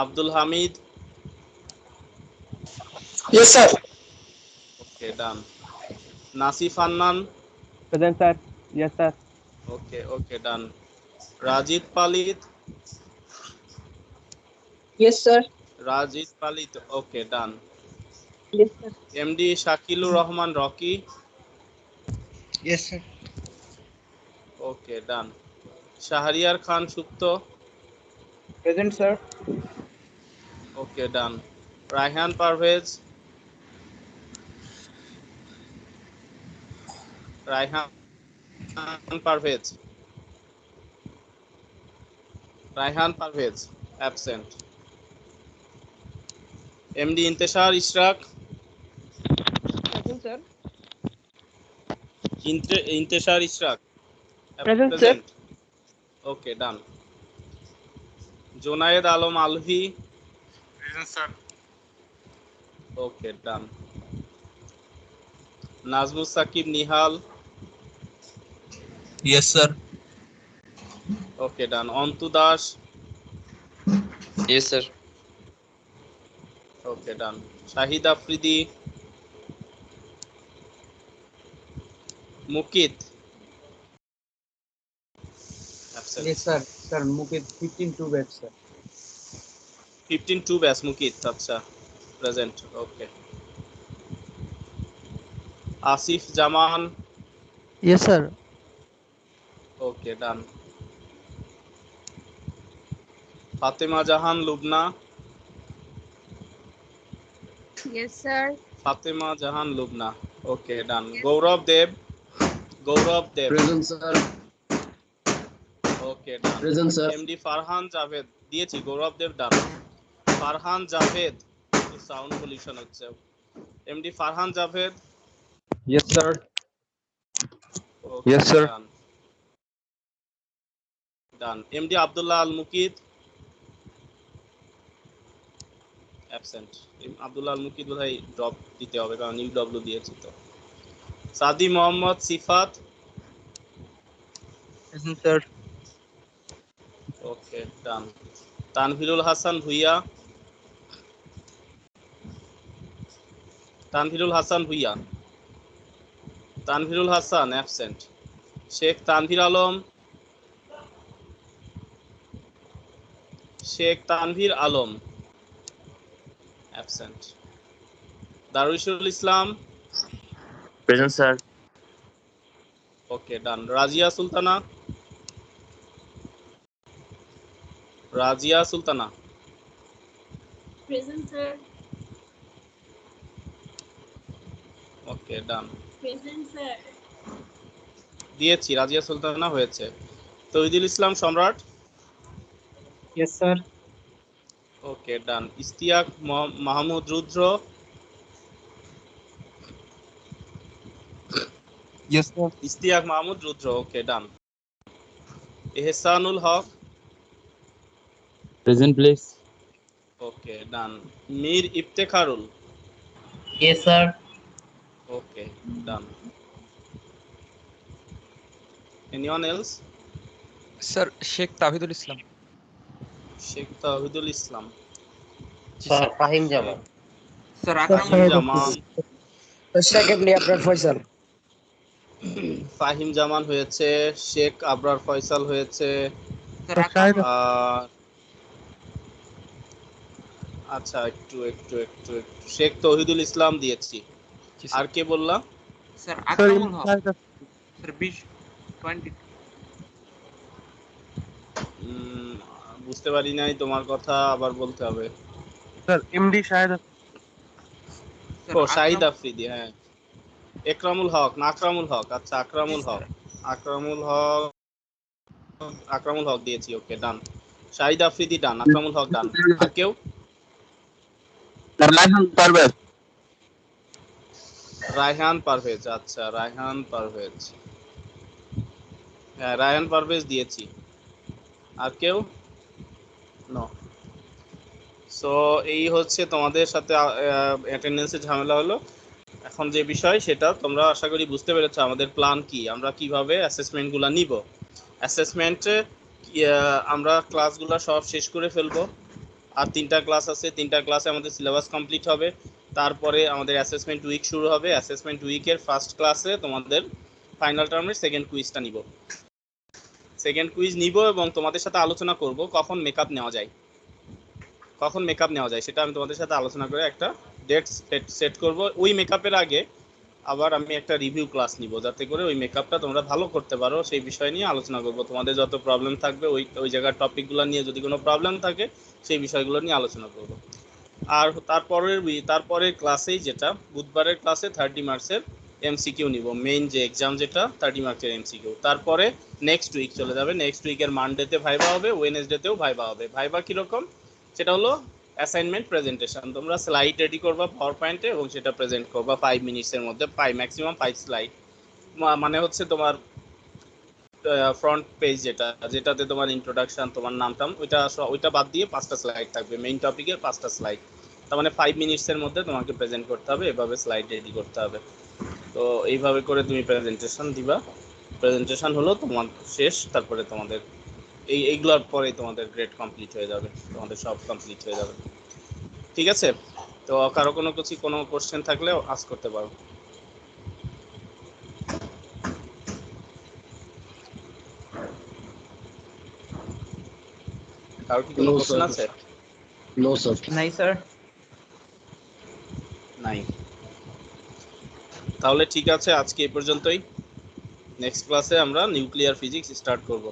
[SPEAKER 1] Abdul Hamid,
[SPEAKER 9] yes sir.
[SPEAKER 1] Okay done. Nasif Hannan,
[SPEAKER 4] present sir. Yes sir.
[SPEAKER 1] Okay okay done. Rajid Palit,
[SPEAKER 9] yes sir.
[SPEAKER 1] Rajid Palit, okay done.
[SPEAKER 9] Yes sir.
[SPEAKER 1] MD Shakilur Rahman Rocky,
[SPEAKER 9] yes sir.
[SPEAKER 1] Okay done. Shahriar Khan Supto,
[SPEAKER 9] present sir.
[SPEAKER 1] Okay done. Raihan Parvez, Raihan Parvez, Raihan Parvez absent. MD Inteshar Ishrak,
[SPEAKER 9] present sir.
[SPEAKER 1] ইন্তেশার Ishraq
[SPEAKER 9] Present, sir.
[SPEAKER 1] Present, okay done. Junayed Alam Alvi,
[SPEAKER 10] present sir.
[SPEAKER 1] Okay done. Nazmus Sakib Nihal,
[SPEAKER 10] yes sir.
[SPEAKER 1] Okay done. Antu Das,
[SPEAKER 10] yes sir.
[SPEAKER 1] Okay done. Shahid Afridi, Mukit absent।
[SPEAKER 9] Yes sir. Sir, Mukit 15 batch sir.
[SPEAKER 1] 15-2 ব্যাস মুকিত, আচ্ছা present, okay. Asif Zaman,
[SPEAKER 7] yes sir.
[SPEAKER 1] Okay done. Fatema Jahan Lubna,
[SPEAKER 2] yes sir.
[SPEAKER 1] Fatema Jahan Lubna, okay done. Gourab Deb, Gourab Deb,
[SPEAKER 6] present sir.
[SPEAKER 1] Okay done.
[SPEAKER 6] Present sir.
[SPEAKER 1] MD Farhan Javed, দিয়েছি Gourab Deb done. Farhan Javed, sound pollution হচ্ছে। MD Farhan Javed,
[SPEAKER 8] yes sir
[SPEAKER 1] okay
[SPEAKER 8] Yes, sir.
[SPEAKER 1] Done done. MD Abdullah Al Mukit absent. Abdullah Al Mukit বোধহয় drop দিতে হবে কারণ UW দিয়েছি তো। সাদি Mohammad Sifat,
[SPEAKER 9] Present sir.
[SPEAKER 1] Okay done. Tanvirul Hasan Bhuiyan, Tanvirul Hasan Bhuiyan, Tanvirul Hasan absent. Sheikh Tanvir Alam, Sheikh Tanvir Alam absent. Daruishul Islam,
[SPEAKER 5] Present, sir.
[SPEAKER 1] Okay done. Razia Sultana, Razia Sultana,
[SPEAKER 2] present sir.
[SPEAKER 1] Okay done,
[SPEAKER 2] present sir.
[SPEAKER 1] দিয়েছি। রাজিয়া সুলতানা হয়েছে। Tauhidul Islam Samrat,
[SPEAKER 9] Yes, sir.
[SPEAKER 1] Okay done. Istiak Mahmud Rudra,
[SPEAKER 8] Yes, sir.
[SPEAKER 1] Istiak Mahmud Rudra, okay done. Ehsanul Haque,
[SPEAKER 8] Present, please.
[SPEAKER 1] Okay done. Mir Iftekharul,
[SPEAKER 6] Yes, sir.
[SPEAKER 1] Okay done. Anyone else?
[SPEAKER 11] Sir Sheikh Tahidul Islam.
[SPEAKER 1] Sheikh Tahidul Islam,
[SPEAKER 6] Sir, Fahim Jamal.
[SPEAKER 3] Sir
[SPEAKER 1] Fahim Zaman,
[SPEAKER 9] Secondly, Abrar Faisal.
[SPEAKER 1] Fahim Zaman হয়েছে। শেখ আবরার ফয়সাল হয়েছে। আর আচ্ছা একটু একটু একটু একটু শেখ তৌহিদুল ইসলাম দিয়েছি। আর কে বললাম?
[SPEAKER 3] স্যার আকরামুল হক। স্যার 20 20
[SPEAKER 1] বুঝতে পারি নাই তোমার কথা, আবার বলতে হবে।
[SPEAKER 8] Sir, MD Shahid.
[SPEAKER 1] ও শাহিদ আফ্রিদি, হ্যাঁ। একরামুল হক না আকরামুল হক? আচ্ছা আকরামুল হক, আকরামুল হক, আকরামুল হক দিয়েছি, ওকে ডান। শাহিদ আফ্রিদি ডান, আকরামুল হক ডান। আর কেউ?
[SPEAKER 8] Raihan Parvez.
[SPEAKER 1] রায়হান পারভেজ, আচ্ছা রায়হান পারভেজ, হ্যাঁ রায়হান পারভেজ দিয়েছি। আর কেউ? নো। সো এই হচ্ছে তোমাদের সাথে অ্যাটেন্ডেন্সের ঝামেলা হলো। এখন যে বিষয় সেটা তোমরা আশা করি বুঝতে পেরেছো আমাদের প্ল্যান কি, আমরা কিভাবে অ্যাসেসমেন্টগুলো নিব। অ্যাসেসমেন্টে আমরা ক্লাসগুলো সব শেষ করে ফেলবো। আর 3টা ক্লাস আছে, 3টা ক্লাসে আমাদের সিলেবাস কমপ্লিট হবে। তারপরে আমাদের অ্যাসেসমেন্ট উইক শুরু হবে। অ্যাসেসমেন্ট উইকের ফার্স্ট ক্লাসে তোমাদের ফাইনাল টার্মের সেকেন্ড কুইজটা নিব। সেকেন্ড কুইজ নিব এবং তোমাদের সাথে আলোচনা করব কখন মেকআপ নেওয়া যায়, কখন মেকআপ নেওয়া যায় সেটা আমি তোমাদের সাথে আলোচনা করে একটা ডেট সেট করব। ওই মেকআপের আগে আবার আমি একটা রিভিউ ক্লাস নিব, যাতে করে ওই মেকআপটা তোমরা ভালো করতে পারো সেই বিষয় নিয়ে আলোচনা করব। তোমাদের যত প্রবলেম থাকবে ওই জায়গার টপিকগুলো নিয়ে যদি কোনো প্রবলেম থাকে সেই বিষয়গুলো নিয়ে আলোচনা করব। আর তারপরের ক্লাসেই যেটা বুধবারের ক্লাসে 30 মার্কসের এমসিকিউ নিব, মেইন যে এক্সাম যেটা 30 মার্কসের এমসিকিউ। তারপরে নেক্সট উইক চলে যাবে, নেক্সট উইকের মানডেতে ভাইবা হবে, ওয়েডনেসডেতেও ভাইবা হবে। ভাইবা কীরকম? সেটা হলো অ্যাসাইনমেন্ট প্রেজেন্টেশন। তোমরা স্লাইড রেডি করবা পাওয়ার পয়েন্টে এবং সেটা প্রেজেন্ট করবা 5 মিনিটসের মধ্যে, ম্যাক্সিমাম 5 স্লাইড। মানে হচ্ছে তোমার ফ্রন্ট পেজ যেটাতে তোমার ইন্ট্রোডাকশন, তোমার নামটাম, ওইটা বাদ দিয়ে 5টা স্লাইড থাকবে, মেইন টপিকের 5টা স্লাইড। তার মানে 5 মিনিটসের মধ্যে তোমাকে প্রেজেন্ট করতে হবে, এভাবে স্লাইড রেডি করতে হবে। তো এইভাবে করে তুমি প্রেজেন্টেশন দিবা। প্রেজেন্টেশন হলো তোমার শেষ, তারপরে তোমাদের এইগুলোর পরে তোমাদের গ্রেড কমপ্লিট হয়ে যাবে, তোমাদের সব কমপ্লিট হয়ে যাবে। ঠিক আছে? তো কারো কোনো কোশ্চেন থাকলে আস্ক করতে পারো। কারো কি কোনো কোশ্চেন আছে?
[SPEAKER 6] No, sir.
[SPEAKER 4] নাই স্যার।
[SPEAKER 1] নাই। তাহলে ঠিক আছে, আজকে এই পর্যন্তই। নেক্সট ক্লাসে আমরা নিউক্লিয়ার ফিজিক্স স্টার্ট করব।